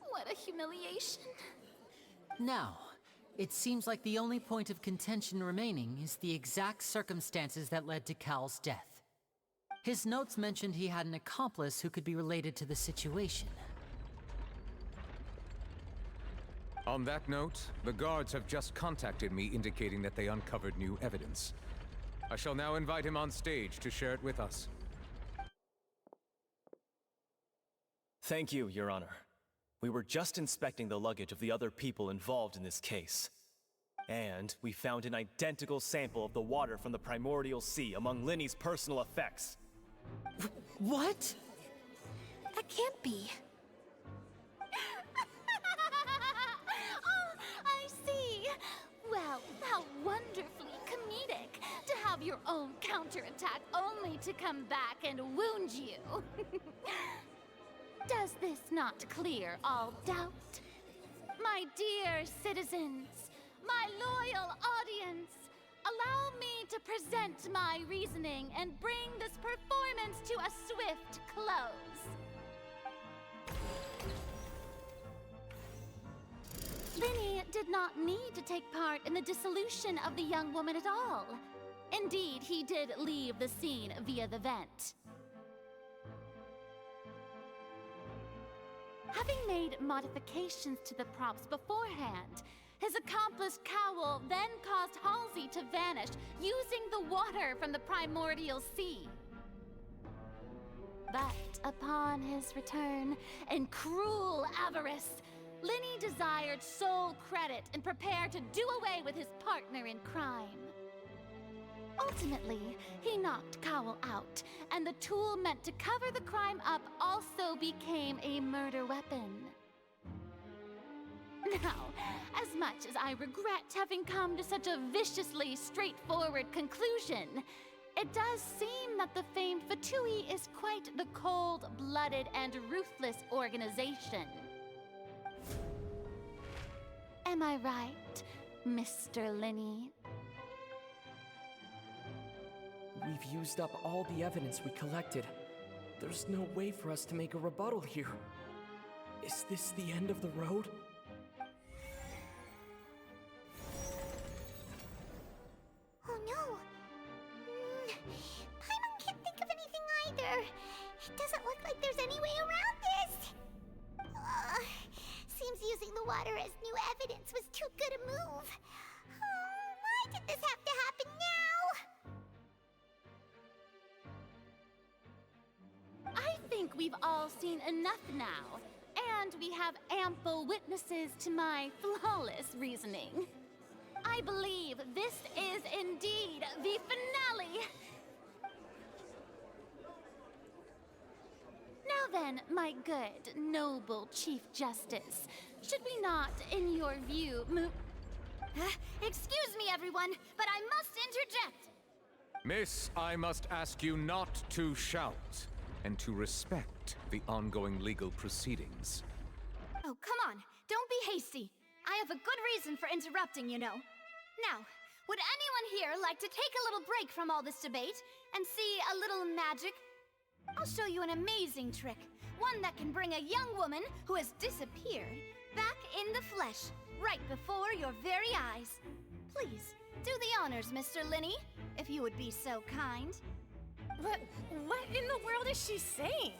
What a humiliation. Now, it seems like the only point of contention remaining is the exact circumstances that led to Cal's death. His notes mentioned he had an accomplice who could be related to the situation. On that note, the guards have just contacted me indicating that they uncovered new evidence. I shall now invite him on stage to share it with us. Thank you, Your Honor. We were just inspecting the luggage of the other people involved in this case. And we found an identical sample of the water from the primordial sea among Linny's personal effects. What? That can't be. Oh, I see. Well, how wonderfully comedic to have your own counterattack only to come back and wound you. Does this not clear all doubt? My dear citizens, my loyal audience, allow me to present my reasoning and bring this performance to a swift close. Linny did not need to take part in the dissolution of the young woman at all. Indeed, he did leave the scene via the vent. Having made modifications to the props beforehand, his accomplice Cowl then caused Halsey to vanish using the water from the primordial sea. But upon his return, in cruel avarice, Linny desired sole credit and prepared to do away with his partner in crime. Ultimately, he knocked Cowl out, and the tool meant to cover the crime up also became a murder weapon. Now, as much as I regret having come to such a viciously straightforward conclusion, it does seem that the famed Fatui is quite the cold-blooded and ruthless organization. Am I right, Mr. Linny? We've used up all the evidence we collected. There's no way for us to make a rebuttal here. Is this the end of the road? Oh no! Paimon can't think of anything either. It doesn't look like there's any way around this. Seems using the water as new evidence was too good a move. Why did this have to happen now? I think we've all seen enough now, and we have ample witnesses to my flawless reasoning. I believe this is indeed the finale. Now then, my good, noble Chief Justice, should we not, in your view, Excuse me, everyone, but I must interject. Miss, I must ask you not to shout, and to respect the ongoing legal proceedings. Oh, come on. Don't be hasty. I have a good reason for interrupting, you know. Now, would anyone here like to take a little break from all this debate and see a little magic? I'll show you an amazing trick. One that can bring a young woman who has disappeared back in the flesh, right before your very eyes. Please, do the honors, Mr. Linny, if you would be so kind. What in the world is she saying?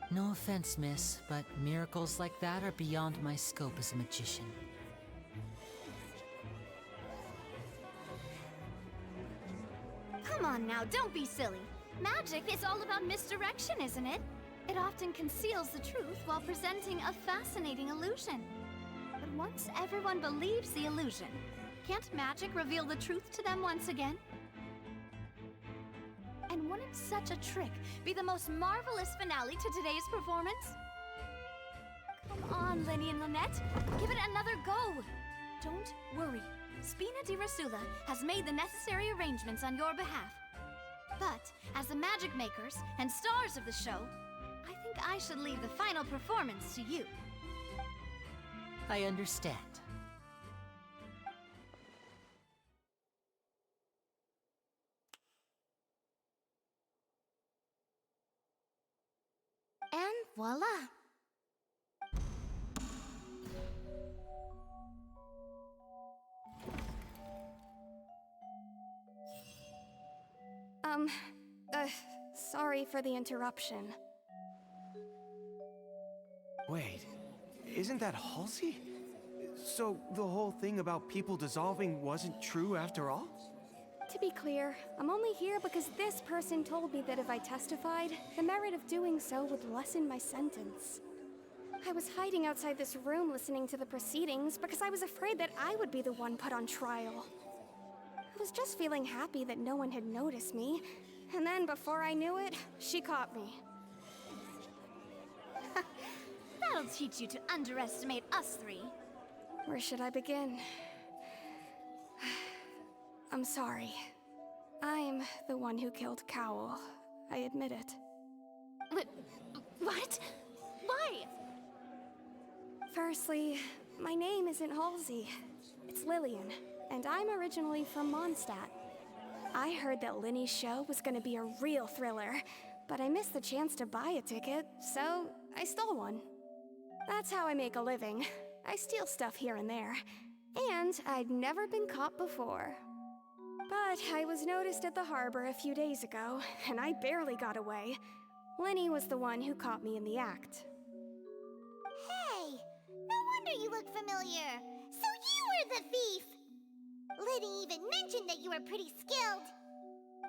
No offense, miss, but miracles like that are beyond my scope as a magician. Come on now, don't be silly. Magic is all about misdirection, isn't it? It often conceals the truth while presenting a fascinating illusion. But once everyone believes the illusion, can't magic reveal the truth to them once again? And wouldn't such a trick be the most marvelous finale to today's performance? Come on, Linny and Lynette. Give it another go. Don't worry. Spina di Rasula has made the necessary arrangements on your behalf. But, as the magic makers and stars of the show, I think I should leave the final performance to you. I understand. And voila! Sorry for the interruption. Wait, isn't that Halsey? So the whole thing about people dissolving wasn't true after all? To be clear, I'm only here because this person told me that if I testified, the merit of doing so would lessen my sentence. I was hiding outside this room listening to the proceedings because I was afraid that I would be the one put on trial. I was just feeling happy that no one had noticed me, and then before I knew it, she caught me. That'll teach you to underestimate us three. Where should I begin? I'm sorry. I'm the one who killed Cowl. I admit it. What? Why? Firstly, my name isn't Halsey. It's Lillian, and I'm originally from Mondstadt. I heard that Linny's show was gonna be a real thriller, but I missed the chance to buy a ticket, so I stole one. That's how I make a living. I steal stuff here and there, and I'd never been caught before. But I was noticed at the harbor a few days ago, and I barely got away. Linny was the one who caught me in the act. Hey, no wonder you look familiar. So you were the thief! Liddy even mentioned that you were pretty skilled.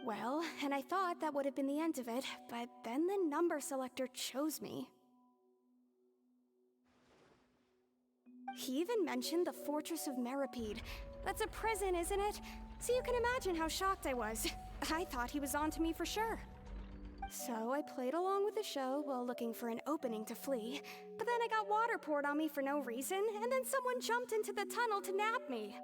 Well, and I thought that would have been the end of it, but then the number selector chose me. He even mentioned the Fortress of Meripede. That's a prison, isn't it? So you can imagine how shocked I was. I thought he was onto me for sure. So I played along with the show while looking for an opening to flee, but then I got water poured on me for no reason, and then someone jumped into the tunnel to nab me.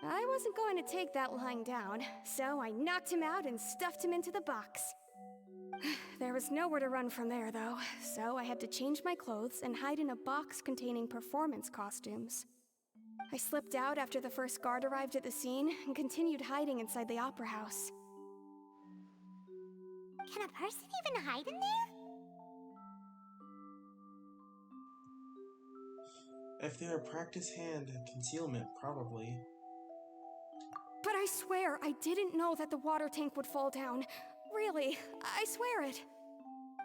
I wasn't going to take that lying down, so I knocked him out and stuffed him into the box. There was nowhere to run from there, though, so I had to change my clothes and hide in a box containing performance costumes. I slipped out after the first guard arrived at the scene and continued hiding inside the opera house. Can a person even hide in there? If they're a practiced hand at concealment, probably. But I swear, I didn't know that the water tank would fall down. Really, I swear it.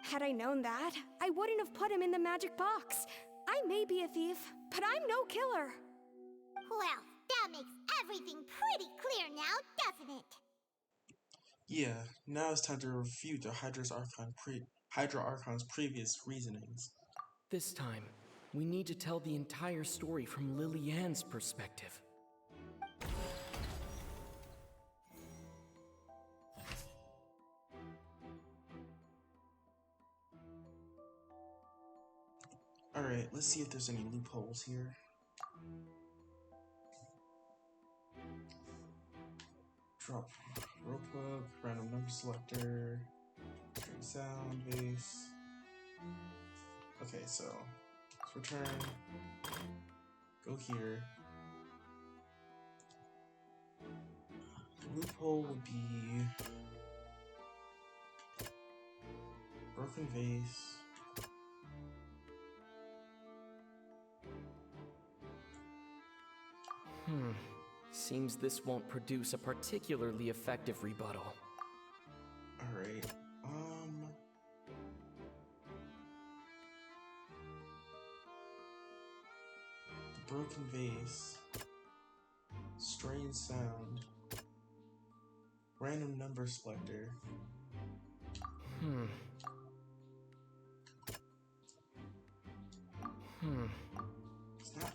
Had I known that, I wouldn't have put him in the magic box. I may be a thief, but I'm no killer. Well, that makes everything pretty clear now, doesn't it? Yeah, now it's time to refute the Hydra Archon's previous reasonings. This time, we need to tell the entire story from Lillian's perspective. Alright, let's see if there's any loopholes here. Drop rope hook, random number selector, string sound, base. Okay, so let's return. Go here. The loophole would be broken vase. Seems this won't produce a particularly effective rebuttal. Alright, the broken vase, strange sound, random number selector. It's not,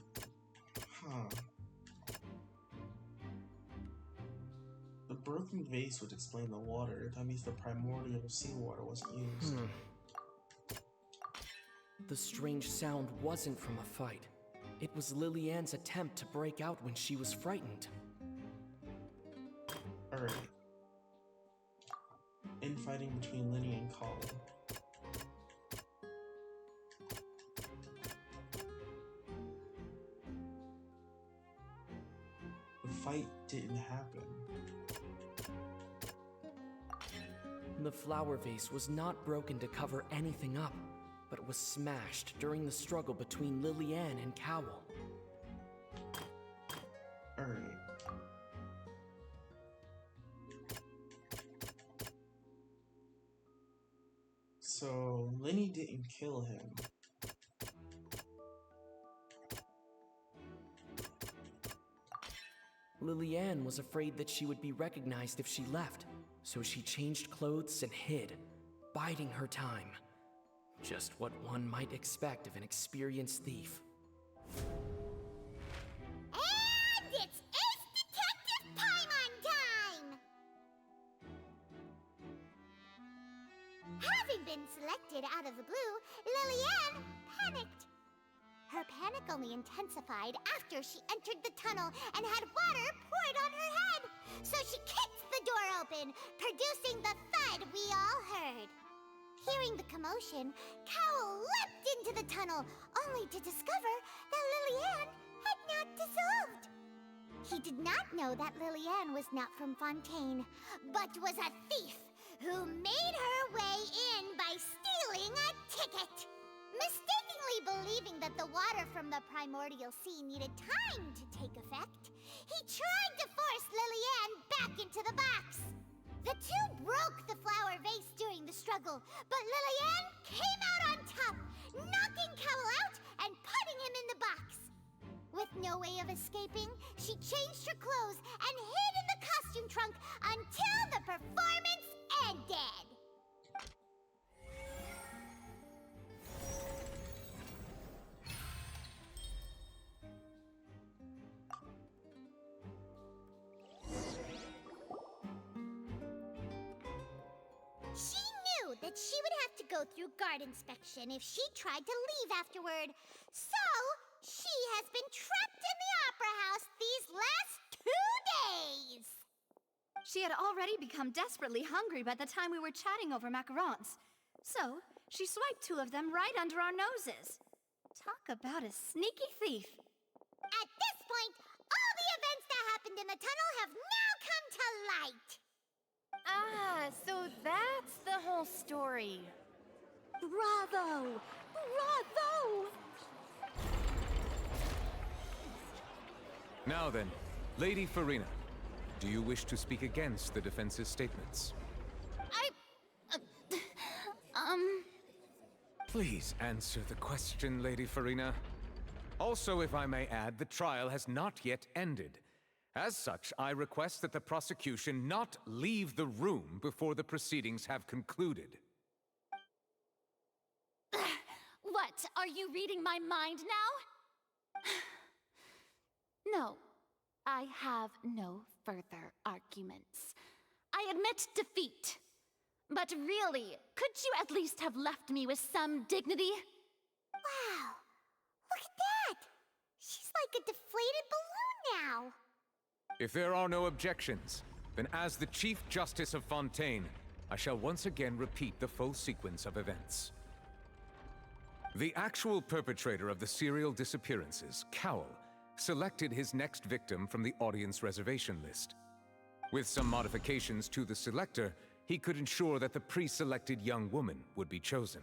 The broken vase would explain the water. That means the primordial seawater wasn't used. The strange sound wasn't from a fight. It was Lillian's attempt to break out when she was frightened. Alright. Infighting between Linny and Colin. The fight didn't happen. The flower vase was not broken to cover anything up, but was smashed during the struggle between Lillian and Cowl. Alright. So, Linny didn't kill him. Lillian was afraid that she would be recognized if she left, so she changed clothes and hid, biding her time. Just what one might expect of an experienced thief. And it's Ace Detective Paimon time! Having been selected out of the blue, Lillian panicked. Her panic only intensified after she entered the tunnel and had water poured on her head. So she kicked the door open, producing the thud we all heard. Hearing the commotion, Cowell leapt into the tunnel, only to discover that Lillian had not dissolved. He did not know that Lillian was not from Fontaine, but was a thief who made her way in by stealing a ticket. Mistakenly believing that the water from the primordial sea needed time to take effect, he tried to force Lillian back into the box. The two broke the flower vase during the struggle, but Lillian came out on top, knocking Cowell out and putting him in the box. With no way of escaping, she changed her clothes and hid in the costume trunk until the performance ended. She knew that she would have to go through guard inspection if she tried to leave afterward. So, she has been trapped in the Opera House these last 2 days. She had already become desperately hungry by the time we were chatting over macarons. So, she swiped 2 of them right under our noses. Talk about a sneaky thief. At this point, all the events that happened in the tunnel have now come to light. Ah, so that's the whole story. Bravo! Bravo! Now then, Lady Farina, do you wish to speak against the defense's statements? Please answer the question, Lady Farina. Also, if I may add, the trial has not yet ended. As such, I request that the prosecution not leave the room before the proceedings have concluded. What, are you reading my mind now? No, I have no further arguments. I admit defeat. But really, could you at least have left me with some dignity? Wow, look at that! She's like a deflated balloon now. If there are no objections, then as the Chief Justice of Fontaine, I shall once again repeat the full sequence of events. The actual perpetrator of the serial disappearances, Cowell, selected his next victim from the audience reservation list. With some modifications to the selector, he could ensure that the pre-selected young woman would be chosen.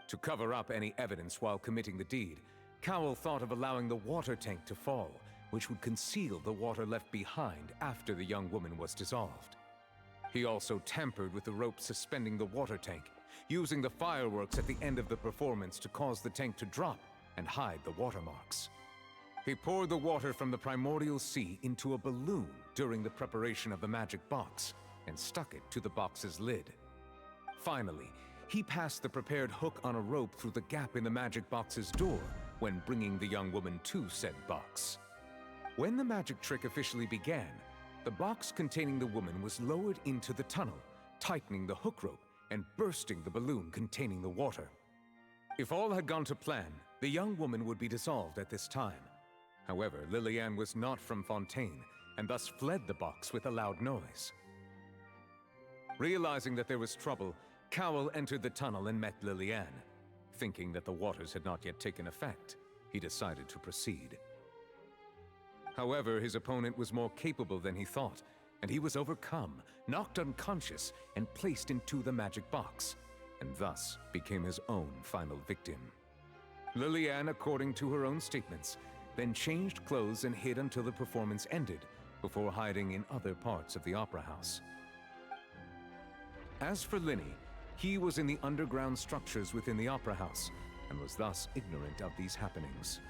To cover up any evidence while committing the deed, Cowell thought of allowing the water tank to fall, which would conceal the water left behind after the young woman was dissolved. He also tampered with the rope suspending the water tank, using the fireworks at the end of the performance to cause the tank to drop and hide the watermarks. He poured the water from the primordial sea into a balloon during the preparation of the magic box and stuck it to the box's lid. Finally, he passed the prepared hook on a rope through the gap in the magic box's door when bringing the young woman to said box. When the magic trick officially began, the box containing the woman was lowered into the tunnel, tightening the hook rope and bursting the balloon containing the water. If all had gone to plan, the young woman would be dissolved at this time. However, Lillian was not from Fontaine, and thus fled the box with a loud noise. Realizing that there was trouble, Cowell entered the tunnel and met Lillian. Thinking that the waters had not yet taken effect, he decided to proceed. However, his opponent was more capable than he thought, and he was overcome, knocked unconscious, and placed into the magic box, and thus became his own final victim. Lillian, according to her own statements, then changed clothes and hid until the performance ended, before hiding in other parts of the opera house. As for Linny, he was in the underground structures within the opera house, and was thus ignorant of these happenings.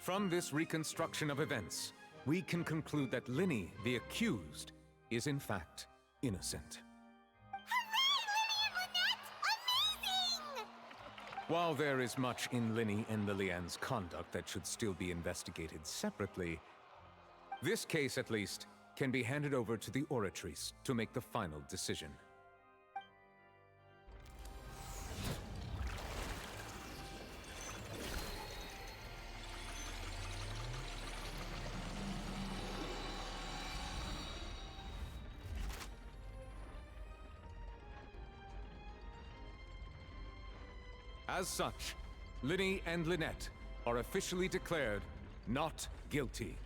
From this reconstruction of events, we can conclude that Linny, the accused, is in fact innocent. Hooray, Linny and Lynette! Amazing! While there is much in Linny and Lilianne's conduct that should still be investigated separately, this case, at least, can be handed over to the Oratories to make the final decision. As such, Linny and Lynette are officially declared not guilty.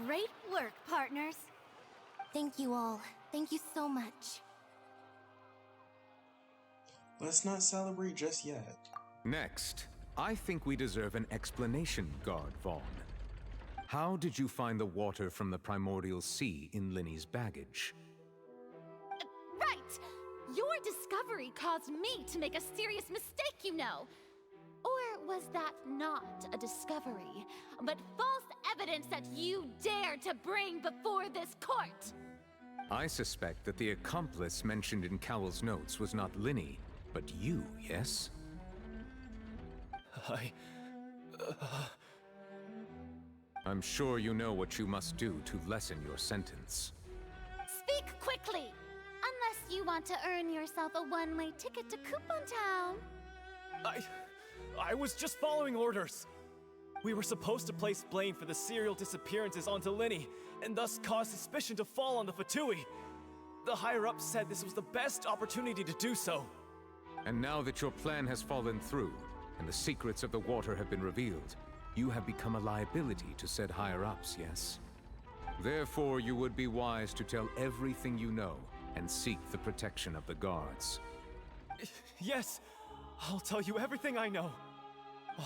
Great work, partners. Thank you all. Thank you so much. Let's not celebrate just yet. Next, I think we deserve an explanation, Guard Vaughn. How did you find the water from the primordial sea in Linny's baggage? Right! Your discovery caused me to make a serious mistake, you know. Or was that not a discovery, but false evidence that you dared to bring before this court? I suspect that the accomplice mentioned in Cowell's notes was not Linny, but you, yes? I'm sure you know what you must do to lessen your sentence. Speak quickly! Unless you want to earn yourself a one-way ticket to Coupon Town. I was just following orders. We were supposed to place blame for the serial disappearances onto Linny, and thus cause suspicion to fall on the Fatui. The higher-ups said this was the best opportunity to do so. And now that your plan has fallen through, and the secrets of the water have been revealed, you have become a liability to said higher-ups, yes? Therefore, you would be wise to tell everything you know, and seek the protection of the guards. Yes, I'll tell you everything I know.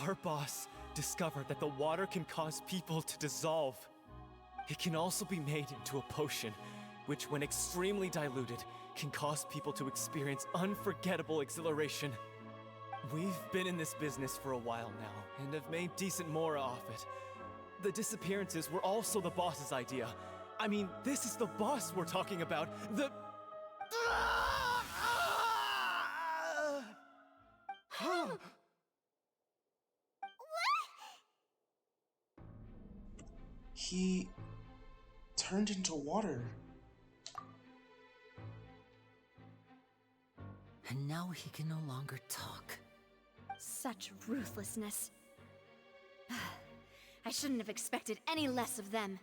Our boss discovered that the water can cause people to dissolve. It can also be made into a potion, which when extremely diluted, can cause people to experience unforgettable exhilaration. We've been in this business for a while now, and have made decent mora off it. The disappearances were also the boss's idea. I mean, this is the boss we're talking about. He turned into water. And now he can no longer talk. Such ruthlessness. I shouldn't have expected any less of them.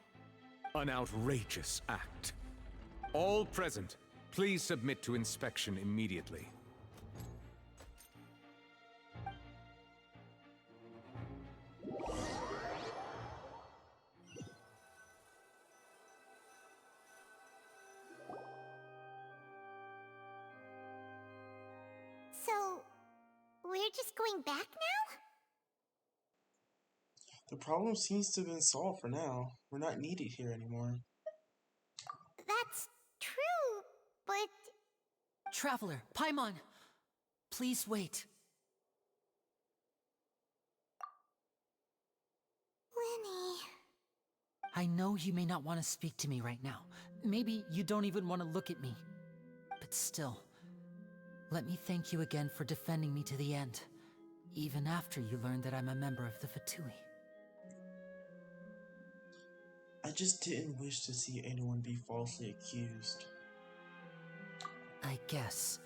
An outrageous act. All present, please submit to inspection immediately. So, we're just going back now? The problem seems to have been solved for now. We're not needed here anymore. That's true, but... Traveler, Paimon, please wait. Linny... I know you may not want to speak to me right now. Maybe you don't even want to look at me. But still, let me thank you again for defending me to the end, even after you learned that I'm a member of the Fatui. I just didn't wish to see anyone be falsely accused. I guess.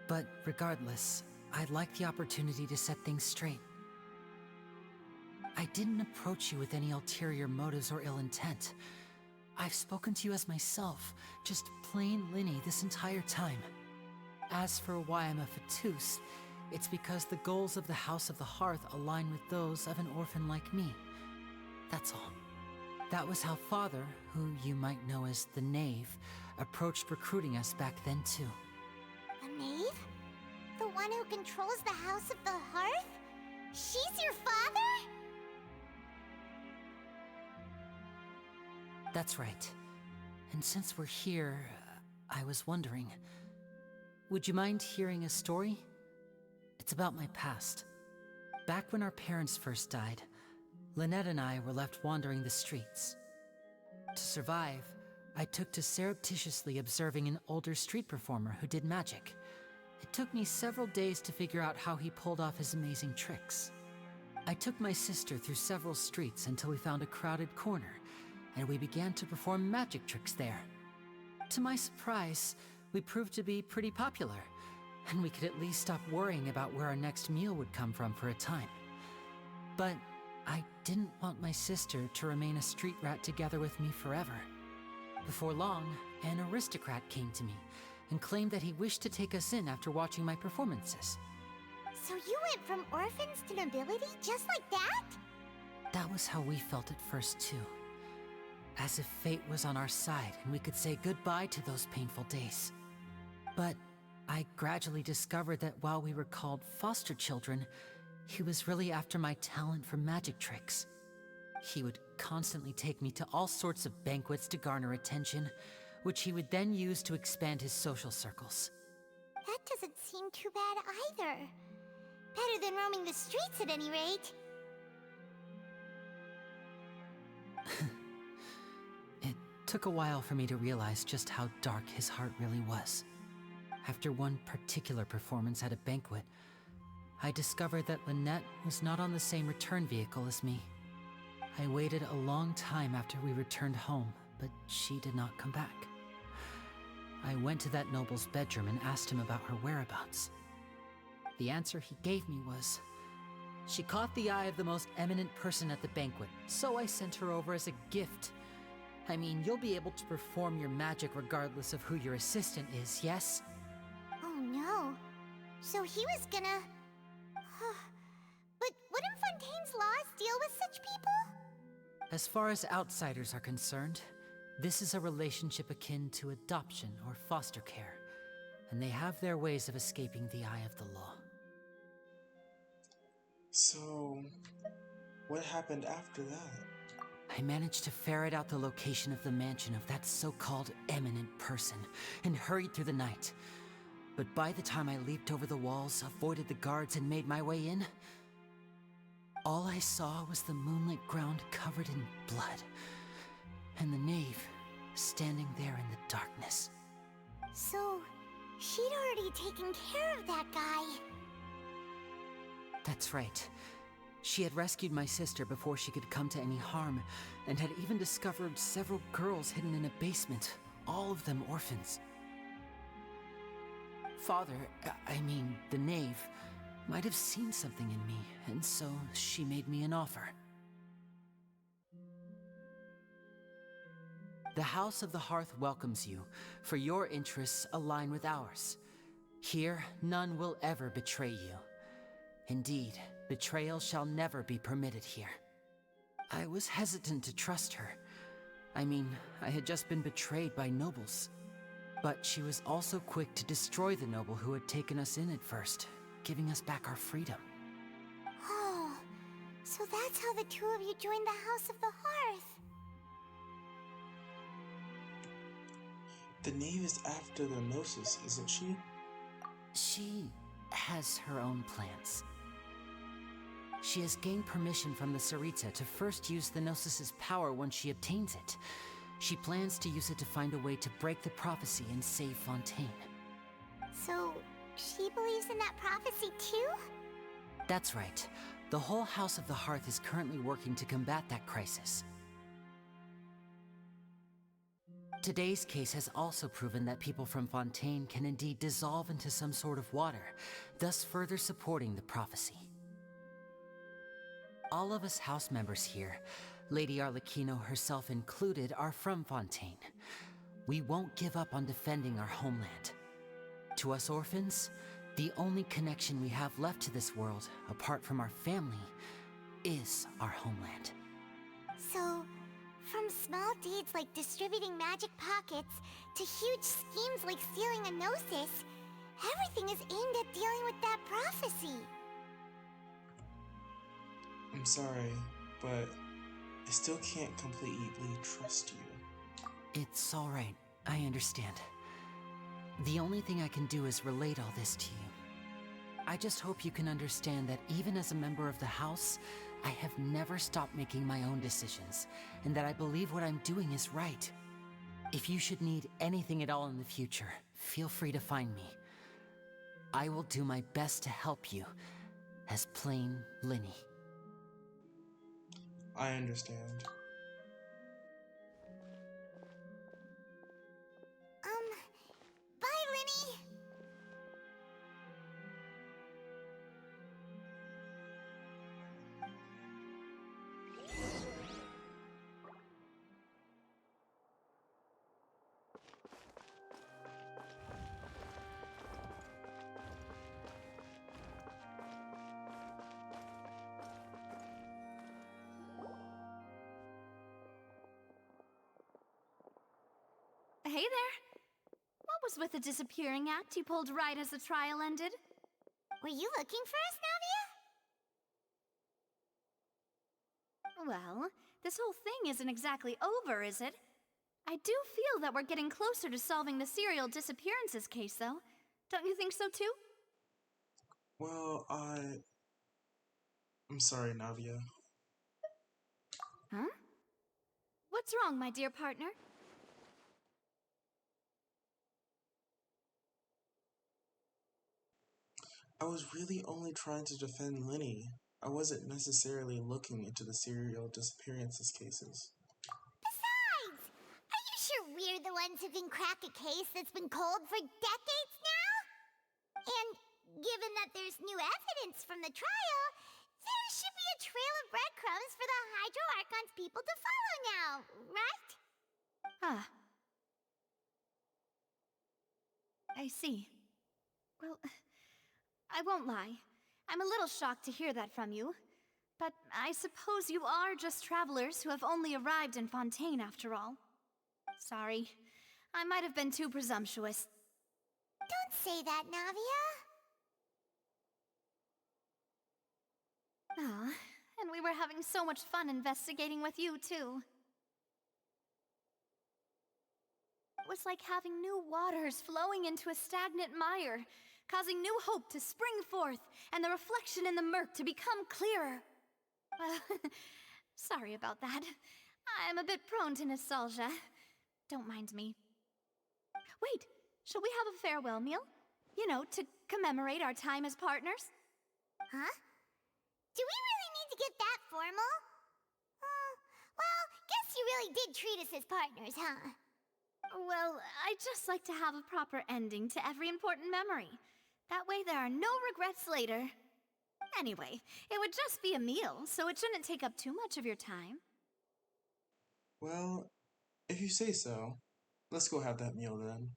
But regardless, I'd like the opportunity to set things straight. I didn't approach you with any ulterior motives or ill intent. I've spoken to you as myself, just plain Linny this entire time. As for why I'm a Fatus, it's because the goals of the House of the Hearth align with those of an orphan like me. That's all. That was how Father, who you might know as the Knave, approached recruiting us back then too. The Knave? The one who controls the House of the Hearth? She's your father? That's right. And since we're here, I was wondering, would you mind hearing a story? It's about my past. Back when our parents first died, Lynette and I were left wandering the streets. To survive, I took to surreptitiously observing an older street performer who did magic. It took me several days to figure out how he pulled off his amazing tricks. I took my sister through several streets until we found a crowded corner, and we began to perform magic tricks there. To my surprise, we proved to be pretty popular, and we could at least stop worrying about where our next meal would come from for a time. But I didn't want my sister to remain a street rat together with me forever. Before long, an aristocrat came to me and claimed that he wished to take us in after watching my performances. So you went from orphans to nobility just like that? That was how we felt at first, too. As if fate was on our side and we could say goodbye to those painful days. But I gradually discovered that while we were called foster children, he was really after my talent for magic tricks. He would constantly take me to all sorts of banquets to garner attention, which he would then use to expand his social circles. That doesn't seem too bad either. Better than roaming the streets at any rate. It took a while for me to realize just how dark his heart really was. After one particular performance at a banquet, I discovered that Lynette was not on the same return vehicle as me. I waited a long time after we returned home, but she did not come back. I went to that noble's bedroom and asked him about her whereabouts. The answer he gave me was, "She caught the eye of the most eminent person at the banquet, so I sent her over as a gift. I mean, you'll be able to perform your magic regardless of who your assistant is, yes?" Oh no. So he was gonna... But wouldn't Fontaine's laws deal with such people? As far as outsiders are concerned, this is a relationship akin to adoption or foster care, and they have their ways of escaping the eye of the law. So, what happened after that? I managed to ferret out the location of the mansion of that so-called eminent person and hurried through the night. But by the time I leaped over the walls, avoided the guards, and made my way in, all I saw was the moonlit ground covered in blood, and the knave standing there in the darkness. So, she'd already taken care of that guy. That's right. She had rescued my sister before she could come to any harm, and had even discovered several girls hidden in a basement, all of them orphans. Father, I mean, the knave, might have seen something in me, and so she made me an offer. The House of the Hearth welcomes you, for your interests align with ours. Here, none will ever betray you. Indeed, betrayal shall never be permitted here. I was hesitant to trust her. I mean, I had just been betrayed by nobles. But she was also quick to destroy the noble who had taken us in at first, giving us back our freedom. Oh, so that's how the two of you joined the House of the Hearth. The knave is after the Gnosis, isn't she? She has her own plans. She has gained permission from the Tsaritsa to first use the Gnosis's power once she obtains it. She plans to use it to find a way to break the prophecy and save Fontaine. So, she believes in that prophecy too? That's right. The whole House of the Hearth is currently working to combat that crisis. Today's case has also proven that people from Fontaine can indeed dissolve into some sort of water, thus further supporting the prophecy. All of us house members here, Lady Arlecchino herself included, are from Fontaine. We won't give up on defending our homeland. To us orphans, the only connection we have left to this world, apart from our family, is our homeland. So, from small deeds like distributing magic pockets to huge schemes like stealing a Gnosis, everything is aimed at dealing with that prophecy. I'm sorry, but I still can't completely trust you. It's all right. I understand. The only thing I can do is relate all this to you. I just hope you can understand that even as a member of the House, I have never stopped making my own decisions, and that I believe what I'm doing is right. If you should need anything at all in the future, feel free to find me. I will do my best to help you, as plain Linny. I understand. Bye, Linny! Hey there. What was with the disappearing act you pulled right as the trial ended? Were you looking for us, Navia? Well, this whole thing isn't exactly over, is it? I do feel that we're getting closer to solving the serial disappearances case, though. Don't you think so, too? Well, I'm sorry, Navia. Huh? What's wrong, my dear partner? I was really only trying to defend Linny. I wasn't necessarily looking into the serial disappearances cases. Besides, are you sure we're the ones who can crack a case that's been cold for decades now? And given that there's new evidence from the trial, there should be a trail of breadcrumbs for the Hydro Archon's people to follow now, right? Ah. I see. Well, I won't lie. I'm a little shocked to hear that from you. But I suppose you are just travelers who have only arrived in Fontaine after all. Sorry. I might have been too presumptuous. Don't say that, Navia. Ah, and we were having so much fun investigating with you, too. It was like having new waters flowing into a stagnant mire, causing new hope to spring forth, and the reflection in the murk to become clearer. Sorry about that. I'm a bit prone to nostalgia. Don't mind me. Wait, shall we have a farewell meal? You know, to commemorate our time as partners? Huh? Do we really need to get that formal? Well, guess you really did treat us as partners, huh? Well, I'd just like to have a proper ending to every important memory. That way there are no regrets later. Anyway, it would just be a meal, so it shouldn't take up too much of your time. Well, if you say so, let's go have that meal then.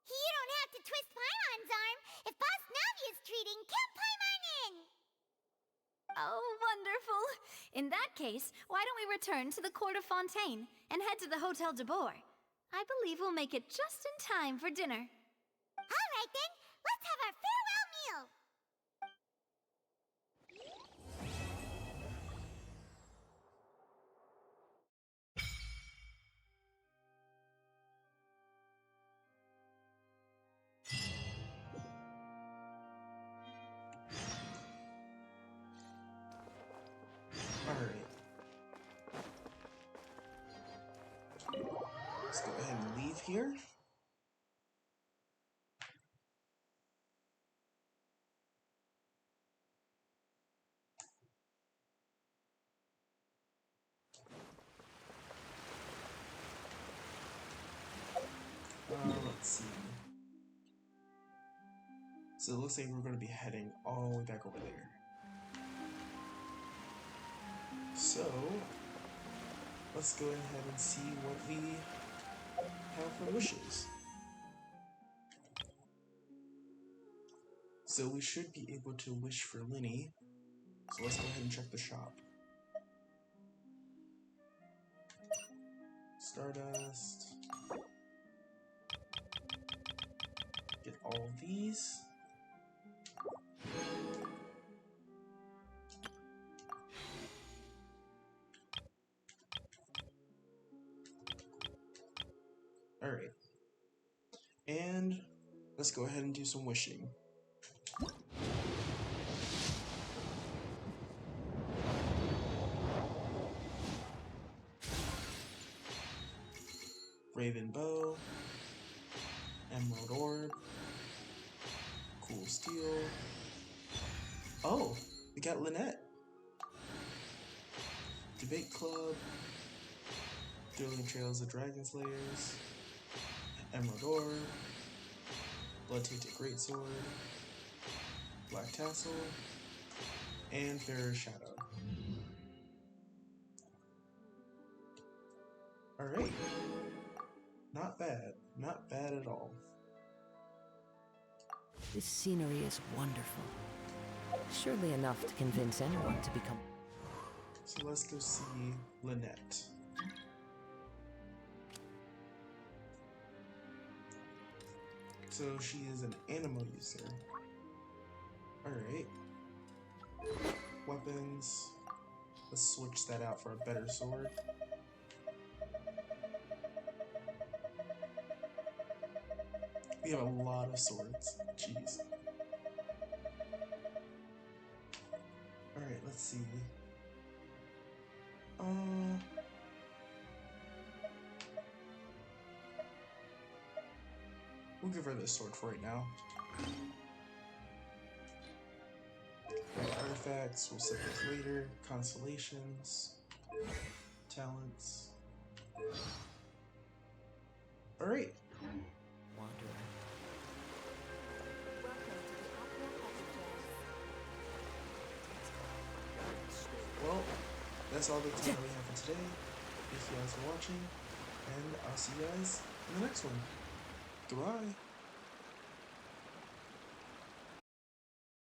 You don't have to twist Paimon's arm. If Boss Navia's treating, count Paimon in! Oh, wonderful. In that case, why don't we return to the Court of Fontaine and head to the Hotel de Boer? I believe we'll make it just in time for dinner. All right then, let's have our farewell meal! Alright. Let's go ahead and leave here. Let's see. So it looks like we're going to be heading all the way back over there. So, let's go ahead and see what we have for wishes. So we should be able to wish for Linny. So let's go ahead and check the shop. Stardust. Get all of these. Alright. And let's go ahead and do some wishing. Raven Bow, Emerald Orb, Cool Steel. Oh, we got Lynette. Debate Club, Thrilling Trails of Dragon Slayers, Emerald Orb, Blood Tainted Greatsword, Black Tassel, and Fairer Shadow. Alright. Not bad. Not bad at all. This scenery is wonderful. Surely enough to convince anyone to become... So let's go see Lynette. So she is an animal user. Alright. Weapons. Let's switch that out for a better sword. We have a lot of swords. Jeez. Alright, let's see. We'll give her this sword for right now. Artifacts, we'll set those later. Constellations. Talents. Alright. Well, that's all the time we have for today. Thank you guys for watching, and I'll see you guys in the next one. Goodbye.